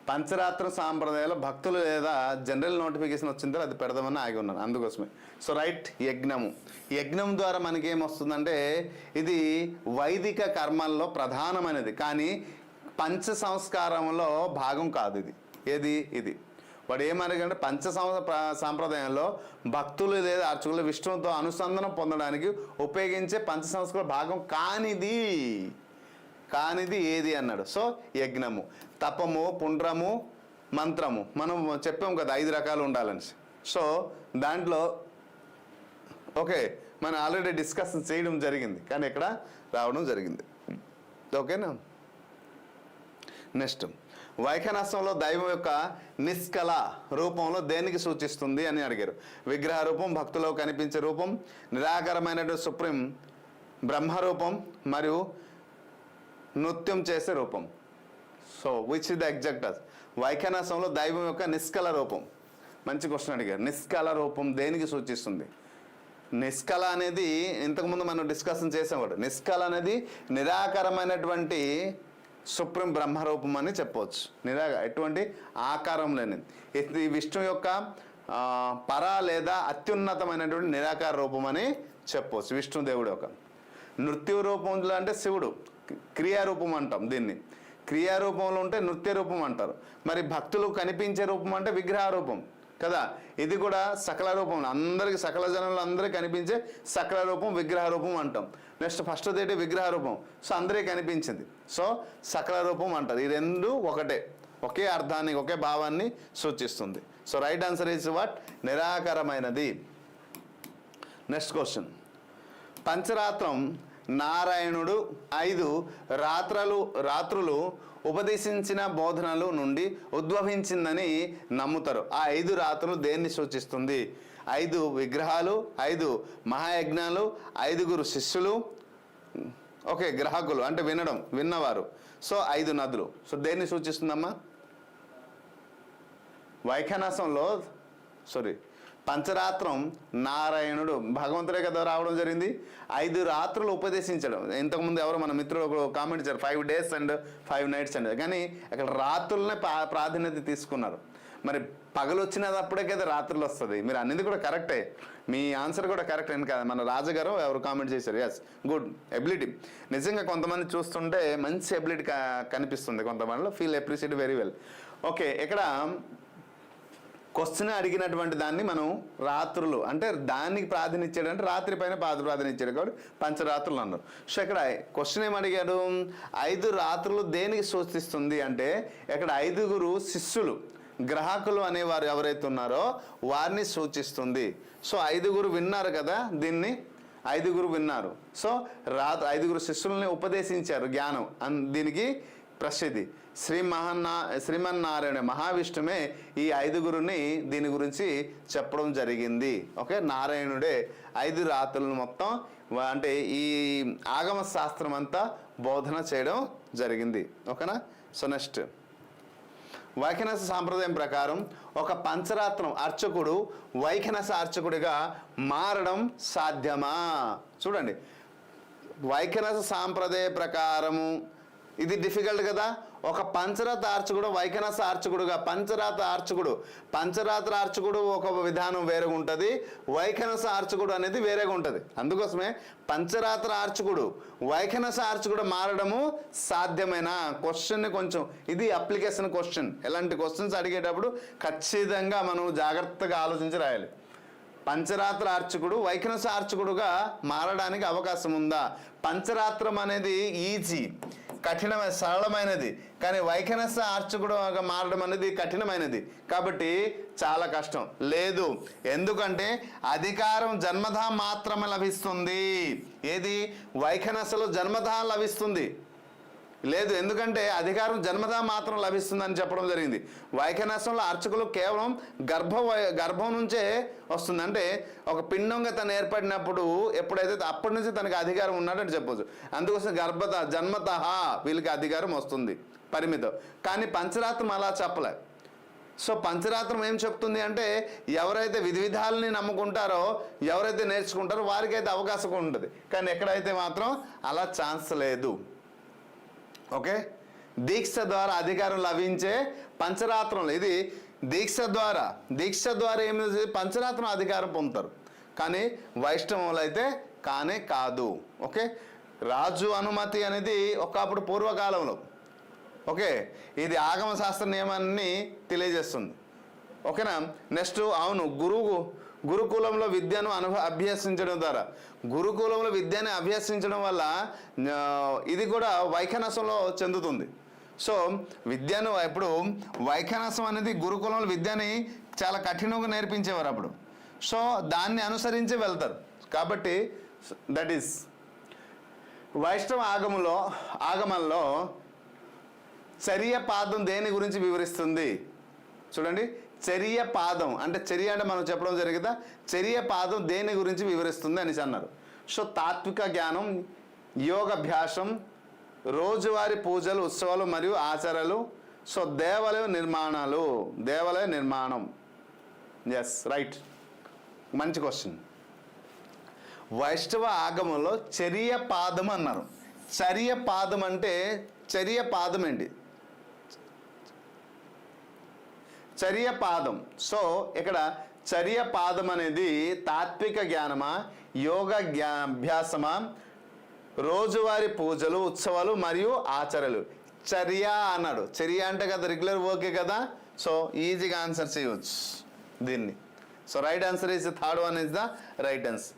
పంచరాత్ర సాంప్రదాయాలు భక్తులు లేదా జనరల్ నోటిఫికేషన్ వచ్చిన తర్వాత అది పెడదామని ఆగి ఉన్నాను, అందుకోసమే. సో రైట్, యజ్ఞం ద్వారా మనకి ఏమొస్తుందంటే ఇది వైదిక కర్మల్లో ప్రధానమైనది, కానీ పంచ సంస్కారంలో భాగం కాదు ఇది. ఇది వాడు ఏమనగంటే పంచ సాంప్రదాయంలో భక్తులు లేదా అర్చకులు విష్ణువుతో అనుసంధానం పొందడానికి ఉపయోగించే పంచ సంస్కార భాగం కానిది ఏది అన్నాడు. సో యజ్ఞము, తపము, పుండ్రము, మంత్రము మనం చెప్పాం కదా 5 రకాలు ఉండాలని. సో దాంట్లో ఓకే మనం ఆల్రెడీ డిస్కషన్ చేయడం జరిగింది, కానీ ఇక్కడ రావడం జరిగింది. ఓకేనా? నెక్స్ట్, వైఖానసంలో దైవం యొక్క నిష్కళ రూపంలో దేనికి సూచిస్తుంది అని అడిగారు. విగ్రహ రూపం, భక్తులో కనిపించే రూపం, నిరాకారమైనటువంటి సుప్రీం బ్రహ్మరూపం, మరియు నృత్యం చేసే రూపం. So which is the exact? వైఖానసంలో దైవం యొక్క నిష్కళ రూపం. మంచి క్వశ్చన్ అడిగారు. నిష్కళ రూపం దేనికి సూచిస్తుంది? నిష్కళ అనేది ఇంతకుముందు మనం డిస్కషన్ చేసేవాడు. నిష్కళ అనేది నిరాకారమైనటువంటి సుప్రీం బ్రహ్మరూపం అని చెప్పవచ్చు. ఎటువంటి ఆకారం లేనిది. ఇది విష్ణు యొక్క పర లేదా అత్యున్నతమైనటువంటి నిరాకార రూపం అని చెప్పవచ్చు. విష్ణుదేవుడు యొక్క నృత్య రూపంలో అంటే శివుడు క్రియారూపం అంటాం దీన్ని. క్రియారూపంలో ఉంటే నృత్య రూపం అంటారు. మరి భక్తులు కనిపించే రూపం అంటే విగ్రహ రూపం కదా. ఇది కూడా సకల రూపం, అందరికి సకల జనంలో అందరికీ కనిపించే సకల రూపం విగ్రహ రూపం అంటాం. నెక్స్ట్ ఫస్ట్ ఏంటి? విగ్రహ రూపం. సో అందరికీ కనిపించింది, సో సకల రూపం అంటారు. ఈ రెండు ఒకే అర్థాన్ని, ఒకే భావాన్ని సూచిస్తుంది. So right answer is what? నిరాకారమైనది. నెక్స్ట్ క్వశ్చన్, పంచరాత్రం నారాయణుడు 5 రాత్రులు ఉపదేశించిన బోధనలు నుండి ఉద్భవించిందని నమ్ముతారు. ఆ 5 రాత్రులు దేన్ని సూచిస్తుంది? 5 విగ్రహాలు, 5 మహాయజ్ఞాలు, 5 శిష్యులు, ఓకే గ్రాహకులు అంటే విన్నవారు. సో 5 నదులు. సో దేన్ని సూచిస్తుందమ్మా? వైఖానసంలో పంచరాత్రం నారాయణుడు భగవంతుడే కదా రావడం జరిగింది. 5 రాత్రులు ఉపదేశించడం. ఇంతకుముందు ఎవరో మన మిత్రులు కామెంట్ ఇచ్చారు 5 days and 5 nights అండి, కానీ అక్కడ రాత్రులనే ప్రాధాన్యత తీసుకున్నారు. మరి పగలు వచ్చినప్పుడే కదా రాత్రులు వస్తుంది. మీరు అన్నది కూడా కరెక్టే, మీ ఆన్సర్ కూడా కరెక్ట్ అని కాదు. మన రాజుగారు ఎవరు కామెంట్ చేశారు, ఎస్ గుడ్ ఎబిలిటీ. నిజంగా కొంతమంది చూస్తుంటే మంచి ఎబిలిటీ కనిపిస్తుంది కొంతమందిలో, feel appreciate very well. Okay, ఇక్కడ క్వశ్చన్ అడిగినటువంటి దాన్ని మనం రాత్రులు అంటే దానికి ప్రాధాన్యత ఇచ్చాడు, అంటే రాత్రి పైన ప్రాధాన్యత ఇచ్చాడు కాబట్టి పంచరాత్రులు అన్నారు. సో ఇక్కడ క్వశ్చన్ ఏమడిగాడు, 5 రాత్రులు దేనికి సూచిస్తుంది అంటే ఇక్కడ 5 శిష్యులు గ్రాహకులు అనేవారు ఎవరైతే ఉన్నారో వారిని సూచిస్తుంది. సో 5 విన్నారు కదా దీన్ని, 5 విన్నారు. సో 5 శిష్యుల్ని ఉపదేశించారు జ్ఞానం దీనికి ప్రసిద్ధి. శ్రీమన్నారాయణ మహావిష్ణుమే ఈ 5 దీని గురించి చెప్పడం జరిగింది. ఓకే, నారాయణుడే 5 రాత్రులను మొత్తం అంటే ఈ ఆగమ శాస్త్రం అంతా బోధన చేయడం జరిగింది. ఓకేనా. సో నెక్స్ట్, వైఖనస సాంప్రదాయం ప్రకారం ఒక పంచరాత్రం అర్చకుడు వైఖనస అర్చకుడిగా మారడం సాధ్యమా? చూడండి, వైఖనస సాంప్రదాయ ప్రకారము ఇది డిఫికల్ట్ కదా. ఒక పంచరాత్ర అర్చకుడు వైఖనస అర్చకుడుగా, పంచరాత్ర అర్చకుడు ఒక విధానం వేరేగా ఉంటుంది, వైఖనస అర్చకుడు అనేది వేరేగా ఉంటుంది. అందుకోసమే పంచరాత్ర అర్చకుడు వైఖనస అర్చకుడు మారడము సాధ్యమేనా? క్వశ్చన్ని కొంచెం ఇది అప్లికేషన్ క్వశ్చన్. ఎలాంటి క్వశ్చన్స్ అడిగేటప్పుడు ఖచ్చితంగా మనం జాగ్రత్తగా ఆలోచించి రాయాలి. పంచరాత్ర అర్చకుడు వైఖనస అర్చకుడుగా మారడానికి అవకాశం ఉందా? పంచరాత్రం అనేది ఈజీ, కఠినమైన సరళమైనది, కానీ వైఖనస అర్చకుడుగా మారడం అనేది కఠినమైనది కాబట్టి చాలా కష్టం. లేదు, ఎందుకంటే అధికారం జన్మతా మాత్రమే లభిస్తుంది. ఏది? వైఖనసలో జన్మతా లభిస్తుంది. లేదు, ఎందుకంటే అధికారం జన్మతా మాత్రం లభిస్తుందని చెప్పడం జరిగింది. వైఖనసంలో అర్చకులు కేవలం గర్భం నుంచే వస్తుంది. అంటే ఒక పిండంగా తను ఏర్పడినప్పుడు ఎప్పుడైతే అప్పటి నుంచి తనకి అధికారం ఉన్నాడని చెప్పవచ్చు. అందుకోసం జన్మత వీళ్ళకి అధికారం వస్తుంది పరిమితం. కానీ పంచరాత్రం అలా చెప్పలే. సో పంచరాత్రం ఏం చెప్తుంది అంటే ఎవరైతే విధి విధాలని నమ్ముకుంటారో, ఎవరైతే నేర్చుకుంటారో వారికైతే అవకాశం ఉంటుంది. కానీ ఎక్కడైతే మాత్రం అలా ఛాన్స్ లేదు. ఓకే, దీక్ష ద్వారా అధికారం లభించే పంచరాత్రంలో ఇది దీక్ష ద్వారా ఏమి పంచరాత్రం అధికారం పొందుతారు, కానీ వైష్ణవులు అయితే కానే కాదు. ఓకే, రాజు అనుమతి అనేది ఒకప్పుడు పూర్వకాలంలో. ఓకే, ఇది ఆగమ శాస్త్ర నియమాన్ని తెలియజేస్తుంది. ఓకేనా. నెక్స్ట్, అవును, గురుకులంలో విద్యను అభ్యసించడం ద్వారా, గురుకులంలో విద్యని అభ్యసించడం వల్ల ఇది కూడా వైఖనసంలో చెందుతుంది. సో విద్యను ఇప్పుడు వైఖనసం అనేది గురుకులంలో విద్యని చాలా కఠినంగా నేర్పించేవారు అప్పుడు. సో దాన్ని అనుసరించి వెళ్తారు కాబట్టి దట్ ఈస్ వైష్ణవ ఆగమంలో చర్య పాదం దేని గురించి వివరిస్తుంది? చూడండి, చర్య పాదం అంటే చర్య అంటే మనం చెప్పడం జరిగిందా, చర్య పాదం దేని గురించి వివరిస్తుంది అనేసి అన్నారు. సో తాత్విక జ్ఞానం, యోగాభ్యాసం, రోజువారీ పూజలు, ఉత్సవాలు మరియు ఆచారాలు, సో దేవాలయ నిర్మాణం. ఎస్, రైట్, మంచి క్వశ్చన్. వైష్ణవ ఆగమంలో చర్య పాదం అన్నారు. చర్య పాదం అంటే చర్య పాదం ఏంటి? చర్య పాదం. సో ఇక్కడ చర్య పాదం అనేది తాత్విక జ్ఞానమా, యోగ అభ్యాసమా, రోజువారీ పూజలు, ఉత్సవాలు మరియు ఆచరణలు. చర్య అన్నాడు. చర్య అంటే కదా రెగ్యులర్ వర్కే కదా. సో ఈజీగా ఆన్సర్ చేయవచ్చు దీన్ని. So right answer is third one is the right answer.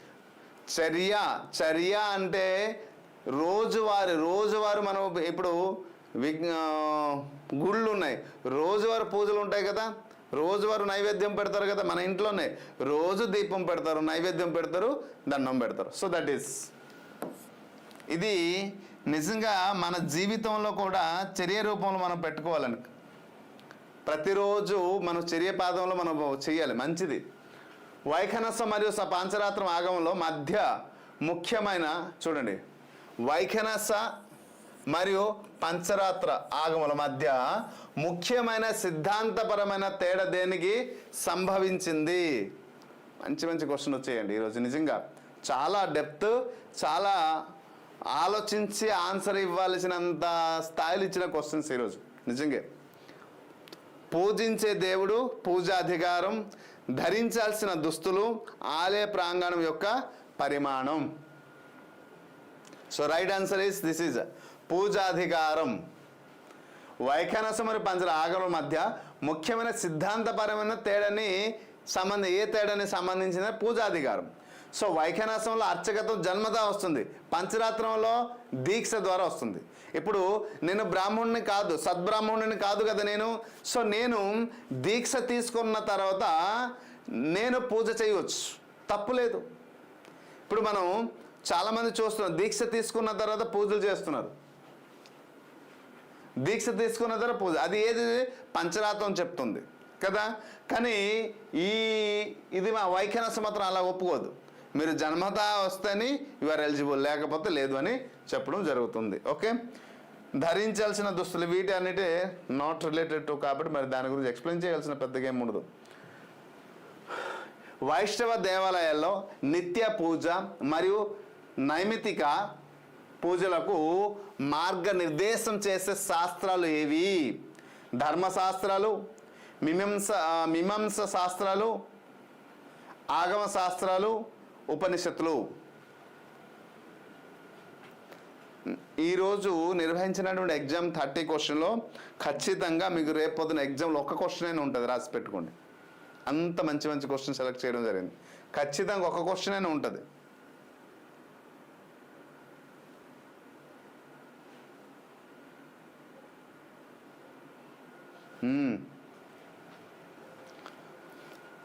చర్య అంటే రోజువారు మనం ఇప్పుడు గుళ్ళు ఉన్నాయి, రోజువారు పూజలు ఉంటాయి కదా, రోజువారు నైవేద్యం పెడతారు కదా, మన ఇంట్లోనే రోజు దీపం పెడతారు, నైవేద్యం పెడతారు, దండం పెడతారు. సో దట్ ఈస్ ఇది నిజంగా మన జీవితంలో కూడా చర్య రూపంలో మనం పెట్టుకోవాలని, ప్రతిరోజు మనం చర్య పాదంలో మనం చేయాలి, మంచిది. వైఖనస మరియు పాంచరాత్రం ఆగమంలో మధ్య ముఖ్యమైన, చూడండి, వైఖనస మరియు పంచరాత్ర ఆగముల మధ్య ముఖ్యమైన సిద్ధాంతపరమైన తేడా దేనికి సంభవించింది? మంచి క్వశ్చన్ వచ్చేయండి ఈరోజు. నిజంగా చాలా డెప్త్, చాలా ఆలోచించి ఆన్సర్ ఇవ్వాల్సినంత స్థాయిలో ఇచ్చిన క్వశ్చన్స్ ఈరోజు నిజంగా. పూజించే దేవుడు, పూజాధికారం, ధరించాల్సిన దుస్తులు, ఆలయ ప్రాంగణం యొక్క పరిమాణం. So right answer is this is పూజాధికారం. వైఖానసం మరియు పంచర ఆగమల మధ్య ముఖ్యమైన సిద్ధాంతపరమైన ఏ తేడాని సంబంధించిన పూజాధికారం. సో వైఖానసంలో అర్చకత్వం జన్మదా వస్తుంది, పంచరాత్రంలో దీక్ష ద్వారా వస్తుంది. ఇప్పుడు నేను బ్రాహ్మణుని కాదు, సద్బ్రాహ్మణుని కాదు కదా నేను. సో నేను దీక్ష తీసుకున్న తర్వాత నేను పూజ చేయవచ్చు, తప్పు లేదు. ఇప్పుడు మనం చాలామంది చూస్తున్నాం, దీక్ష తీసుకున్న తర్వాత పూజలు చేస్తున్నారు. దీక్ష తీసుకున్న తర్వాత పూజ, అది ఏది పంచరాత్రం చెప్తుంది కదా. కానీ ఇది మా వైఖానసం మాత్రం అలా ఒప్పుకోదు. మీరు జన్మతా వస్తేని యువర్ ఎలిజిబుల్, లేకపోతే లేదు అని చెప్పడం జరుగుతుంది. ఓకే, ధరించాల్సిన దుస్తులు వీటి అన్నిటి నాట్ రిలేటెడ్ టు, కాబట్టి మరి దాని గురించి ఎక్స్ప్లెయిన్ చేయాల్సిన పెద్దగా ఏమి ఉండదు. వైష్ణవ దేవాలయాల్లో నిత్య పూజ మరియు నైమితిక పూజలకు మార్గనిర్దేశం చేసే శాస్త్రాలు ఏవి? ధర్మశాస్త్రాలు, మీమాంస శాస్త్రాలు, ఆగమ శాస్త్రాలు, ఉపనిషత్తులు. ఈరోజు నిర్వహించినటువంటి ఎగ్జామ్ 30 క్వశ్చన్లో ఖచ్చితంగా మీకు రేపు పొద్దున ఎగ్జామ్లో ఒక్క క్వశ్చన్ అయినా ఉంటుంది, రాసి పెట్టుకోండి. అంత మంచి మంచి క్వశ్చన్ సెలెక్ట్ చేయడం జరిగింది. ఖచ్చితంగా ఒక క్వశ్చన్ అయినా ఉంటుంది.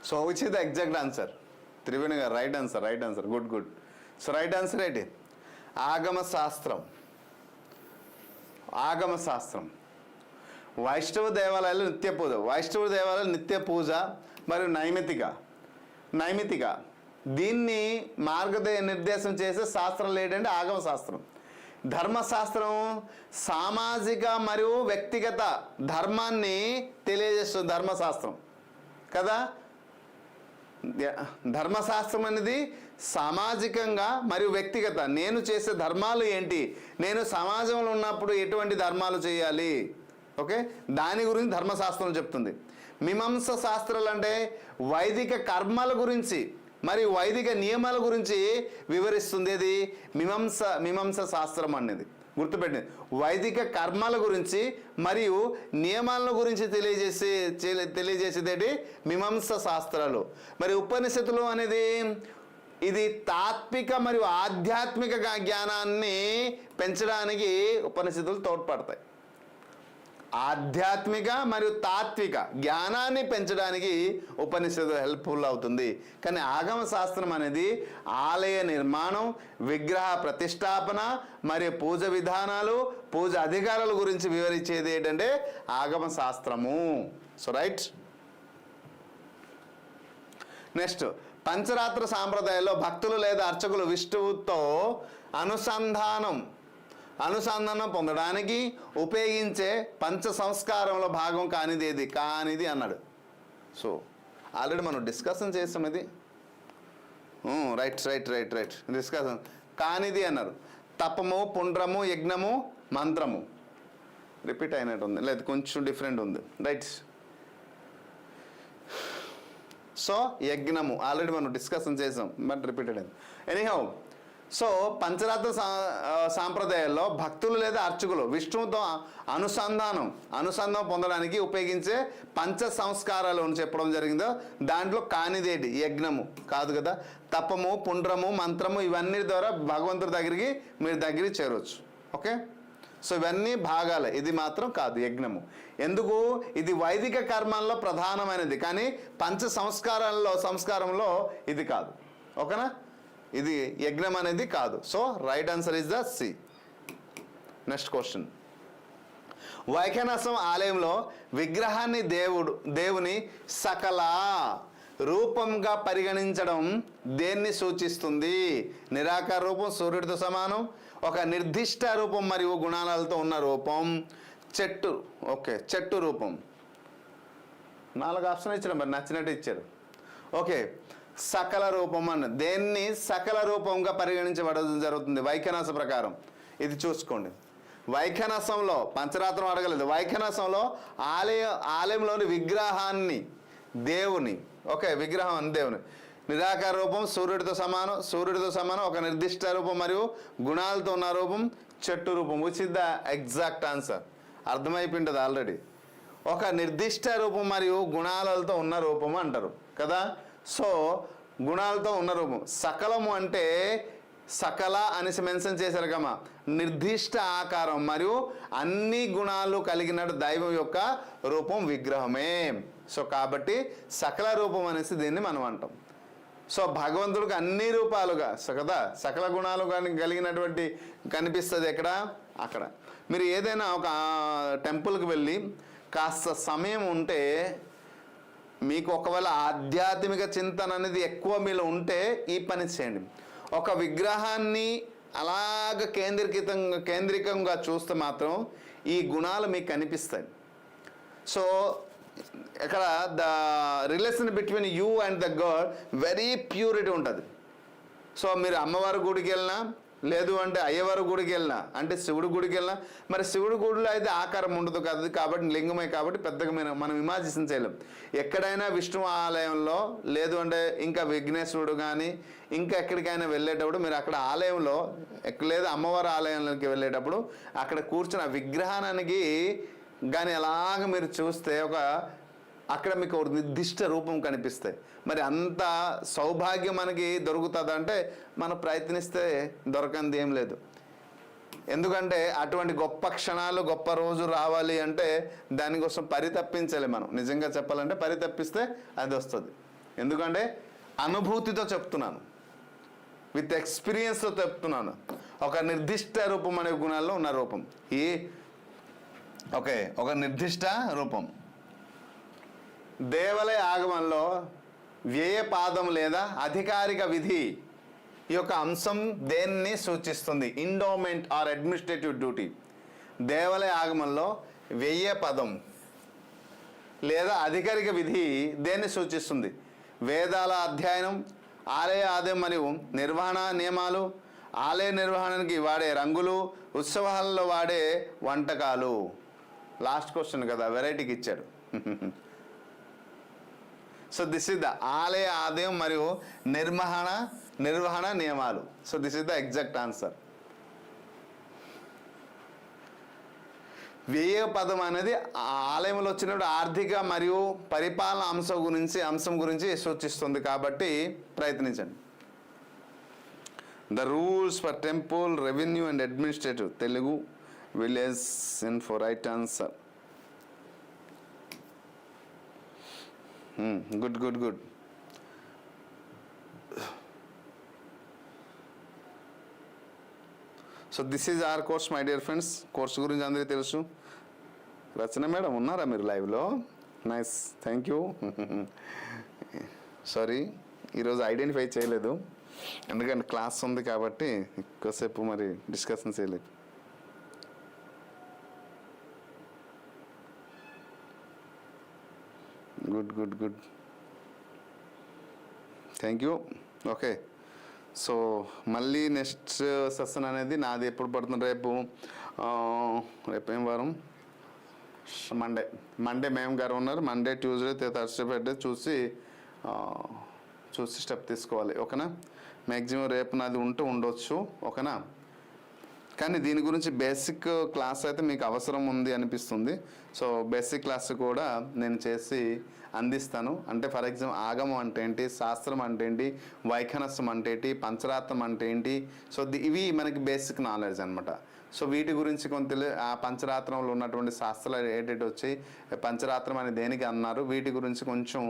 So which is the exact answer? Triveni garu right answer, good. So right answer ఏంటి? ఆగమ శాస్త్రం. వైష్ణవ దేవాలయాలు నిత్య పూజ మరియు నైమితిక దీన్ని నిర్దేశం చేసే శాస్త్రాలు ఏంటంటే ఆగమ శాస్త్రం. ధర్మశాస్త్రం సామాజిక మరియు వ్యక్తిగత ధర్మాన్ని తెలియజేస్తుంది ధర్మశాస్త్రం కదా. ధర్మశాస్త్రం అనేది సామాజికంగా మరియు వ్యక్తిగత, నేను చేసే ధర్మాలు ఏంటి, నేను సమాజంలో ఉన్నప్పుడు ఎటువంటి ధర్మాలు చేయాలి, ఓకే, దాని గురించి ధర్మశాస్త్రం చెప్తుంది. మీమాంస శాస్త్రాలు అంటే వైదిక కర్మల గురించి మరియు వైదిక నియమాల గురించి వివరిస్తుంది. ఇది మీమాంస శాస్త్రం అనేది గుర్తుపెట్టింది. వైదిక కర్మల గురించి మరియు నియమాల గురించి తెలియజేసేది మీమాంస శాస్త్రాలు. మరి ఉపనిషత్తులు అనేది ఇది తాత్విక మరియు ఆధ్యాత్మిక జ్ఞానాన్ని పెంచడానికి ఉపనిషత్తులు తోడ్పడతాయి. ఆధ్యాత్మిక మరియు తాత్విక జ్ఞానాన్ని పెంచడానికి ఉపనిషత్తులు హెల్ప్ఫుల్ అవుతుంది. కానీ ఆగమ శాస్త్రం అనేది ఆలయ నిర్మాణం, విగ్రహ ప్రతిష్టాపన మరియు పూజ విధానాలు, పూజ అధికారాల గురించి వివరించేది ఏంటంటే ఆగమ శాస్త్రము. So right. నెక్స్ట్, పంచరాత్ర సాంప్రదాయాల్లో భక్తులు లేదా అర్చకులు విష్ణువుతో అనుసంధానం పొందడానికి ఉపయోగించే పంచ సంస్కారంలో భాగం కానిది అన్నాడు. సో ఆల్రెడీ మనం డిస్కషన్ చేస్తాం ఇది. Right discussion. కానిది అన్నారు. తపము, పుండ్రము, యజ్ఞము, మంత్రము. రిపీట్ అయినట్టు ఉంది, లేదు కొంచెం డిఫరెంట్ ఉంది. రైట్. సో యజ్ఞము ఆల్రెడీ మనం డిస్కషన్ చేసాం, బట్ రిపీటెడ్ అయింది. ఎనీహౌ, సో పంచరాత్ర సాంప్రదాయాల్లో భక్తులు లేదా అర్చకులు విష్ణువుతో అనుసంధానం పొందడానికి ఉపయోగించే పంచ సంస్కారాలు అని చెప్పడం జరిగిందో దాంట్లో కానిదేటి యజ్ఞము కాదు కదా. తపము, పుండ్రము, మంత్రము ఇవన్నీ ద్వారా భగవంతుడి దగ్గరికి చేరవచ్చు. ఓకే, సో ఇవన్నీ భాగాలే, ఇది మాత్రం కాదు యజ్ఞము. ఎందుకు? ఇది వైదిక కర్మాల్లో ప్రధానమైనది, కానీ పంచ సంస్కారంలో ఇది కాదు. ఓకేనా, ఇది యజ్ఞం అనేది కాదు. So right answer is the C. Next question. Vaikhanasam ఆలయంలో విగ్రహాన్ని దేవుని సకల రూపంగా పరిగణించడం దేన్ని సూచిస్తుంది? నిరాకార రూపం, సూర్యుడితో సమానం, ఒక నిర్దిష్ట రూపం మరియు గుణాలతో ఉన్న రూపం, చెట్టు రూపం. 4 ఆప్షన్ ఇచ్చారు, మరి నచ్చినట్టు ఇచ్చారు. ఓకే, సకల రూపం అన్న దేన్ని సకల రూపంగా పరిగణించబడడం జరుగుతుంది వైఖానస ప్రకారం. ఇది చూసుకోండి. వైఖనసంలో పంచరాత్రం అడగలేదు, వైఖనసంలో ఆలయంలోని విగ్రహాన్ని దేవుని, ఓకే, విగ్రహం అని దేవుని నిరాకార రూపం సూర్యుడితో సమానం ఒక నిర్దిష్ట రూపం మరియు గుణాలతో ఉన్న రూపం చెట్టు రూపం. Which is the exact answer? అర్థమైపోయింటుంది ఆల్రెడీ. ఒక నిర్దిష్ట రూపం మరియు గుణాలతో ఉన్న రూపము అంటారు కదా. సో గుణాలతో ఉన్న రూపం. సకలము అంటే సకల అనేసి మెన్షన్ చేశారు కమ్మా, నిర్దిష్ట ఆకారం మరియు అన్ని గుణాలు కలిగిన దైవం యొక్క రూపం విగ్రహమే. సో కాబట్టి సకల రూపం అనేసి దీన్ని మనం అంటాం. సో భగవంతుడికి అన్ని రూపాలుగా కదా సకల గుణాలు కలిగినటువంటి కనిపిస్తుంది ఎక్కడ? అక్కడ. మీరు ఏదైనా ఒక టెంపుల్కి వెళ్ళి కాస్త సమయం ఉంటే, మీకు ఒకవేళ ఆధ్యాత్మిక చింతన అనేది ఎక్కువ మీలో ఉంటే ఈ పని చేయండి. ఒక విగ్రహాన్ని అలాగ కేంద్రికంగా చూస్తే మాత్రం ఈ గుణాలు మీకు కనిపిస్తాయి. సో ఇక్కడ the relation between you and the God very purity ఉంటుంది. సో మీరు అమ్మవారి గుడికి వెళ్ళినా, లేదు అంటే అయ్యవారి గుడికి వెళ్ళినా, అంటే శివుడి గుడికి వెళ్ళినా, మరి శివుడి గుడిలో అయితే ఆకారం ఉండదు కదా, కాబట్టి లింగమే కాబట్టి పెద్దగా మనం ఇమాజిన్ చేయలేం. ఎక్కడైనా విష్ణు ఆలయంలో, లేదు అంటే ఇంకా విఘ్నేశ్వరుడు కానీ ఇంకా ఎక్కడికైనా వెళ్ళేటప్పుడు మీరు అక్కడ ఆలయంలో, లేదు అమ్మవారి ఆలయంలోకి వెళ్ళేటప్పుడు అక్కడ కూర్చున్న విగ్రహానికి కానీ అలాగ మీరు చూస్తే అక్కడ మీకు ఒక నిర్దిష్ట రూపం కనిపిస్తాయి. మరి అంత సౌభాగ్యం మనకి దొరుకుతుందంటే మనం ప్రయత్నిస్తే దొరకంది ఏం లేదు. ఎందుకంటే అటువంటి గొప్ప క్షణాలు, గొప్ప రోజు రావాలి అంటే దానికోసం పరితప్పించాలి మనం. నిజంగా చెప్పాలంటే పరితప్పిస్తే అది వస్తుంది. ఎందుకంటే అనుభూతితో చెప్తున్నాను, విత్ ఎక్స్పీరియన్స్తో చెప్తున్నాను. ఒక నిర్దిష్ట రూపం అనే గుణాల్లో ఉన్న రూపం ఒక నిర్దిష్ట రూపం. దేవాలయ ఆగమంలో వ్యయ పాదం లేదా అధికారిక విధి ఈ యొక్క అంశం దేన్ని సూచిస్తుంది? Endowment or administrative duty. దేవాలయ ఆగమంలో వ్యయ పదం లేదా అధికారిక విధి దేన్ని సూచిస్తుంది? వేదాల అధ్యయనం, ఆలయ ఆదాయం మరియు నిర్వహణ నియమాలు, ఆలయ నిర్వహణకి వాడే రంగులు, ఉత్సవాలలో వాడే వంటకాలు. లాస్ట్ క్వశ్చన్ కదా, వెరైటీకి ఇచ్చాడు. సో దిస్ ఇస్ ద ఆలయ ఆదాయం మరియు నిర్వహణ నియమాలు. So this is the exact answer. వ్యయ పదం అనేది ఆలయంలో వచ్చినప్పుడు ఆర్థిక మరియు పరిపాలన అంశం గురించి సూచిస్తుంది కాబట్టి ప్రయత్నించండి. The rules for temple revenue and administrative Telugu village in for right answer. Good. So this is our course my dear friends. Course గురించి అందరికీ తెలుసు. రచన మేడం ఉన్నారా మీరు లైవ్లో? Nice, thank you. సారీ ఈరోజు ఐడెంటిఫై చేయలేదు, ఎందుకంటే క్లాస్ ఉంది కాబట్టి ఎక్కువసేపు మరి డిస్కషన్ చేయలేదు. Good thank you. Okay, so మళ్ళీ నెక్స్ట్ సెషన్ అనేది నాది ఎప్పుడు పడుతుంది? రేపు ఏం వారం? మండే మేమ్ గారు ఉన్నారు. మండే, ట్యూస్డే, థర్స్డే, ఫ్రైడే చూసి స్టెప్ తీసుకోవాలి. ఓకేనా? మ్యాక్సిమం రేపు నాది ఉండొచ్చు. ఓకేనా? కానీ దీని గురించి బేసిక్ క్లాస్ అయితే మీకు అవసరం ఉంది అనిపిస్తుంది. సో బేసిక్ క్లాస్ కూడా నేను చేసి అందిస్తాను. అంటే ఫర్ ఎగ్జాంపుల్ ఆగమం అంటే ఏంటి, శాస్త్రం అంటే ఏంటి, వైఖనస్యం అంటే ఏంటి, పంచరాత్రం అంటే ఏంటి. సో ఇవి మనకి బేసిక్ నాలెడ్జ్ అనమాట. సో వీటి గురించి కొంత ఆ పంచరాత్రంలో ఉన్నటువంటి శాస్త్రాలు ఏంటంటే వచ్చి పంచరాత్రం అని దేనికి అన్నారు, వీటి గురించి కొంచెం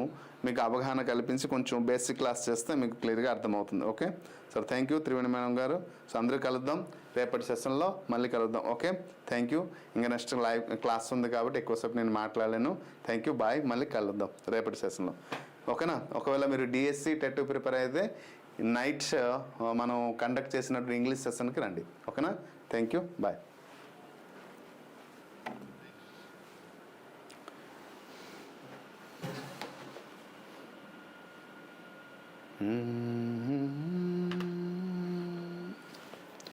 మీకు అవగాహన కల్పించి కొంచెం బేసిక్ క్లాస్ చేస్తే మీకు క్లియర్గా అర్థమవుతుంది. Okay sir, thank you Triveni madam garu. So అందరూ కలుద్దాం రేపటి సెషన్లో, మళ్ళీ కలుద్దాం. Okay, thank you. ఇంకా నెక్స్ట్ లైవ్ క్లాస్ ఉంది కాబట్టి ఎక్కువసేపు నేను మాట్లాడలేను. Thank you, bye. మళ్ళీ కలుద్దాం రేపటి సెషన్లో. ఓకేనా? ఒకవేళ మీరు డిఎస్సి టెట్ ప్రిపేర్ అయితే నైట్ మనం కండక్ట్ చేసినప్పుడు ఇంగ్లీష్ సెషన్కి రండి. ఓకేనా? Thank you, bye.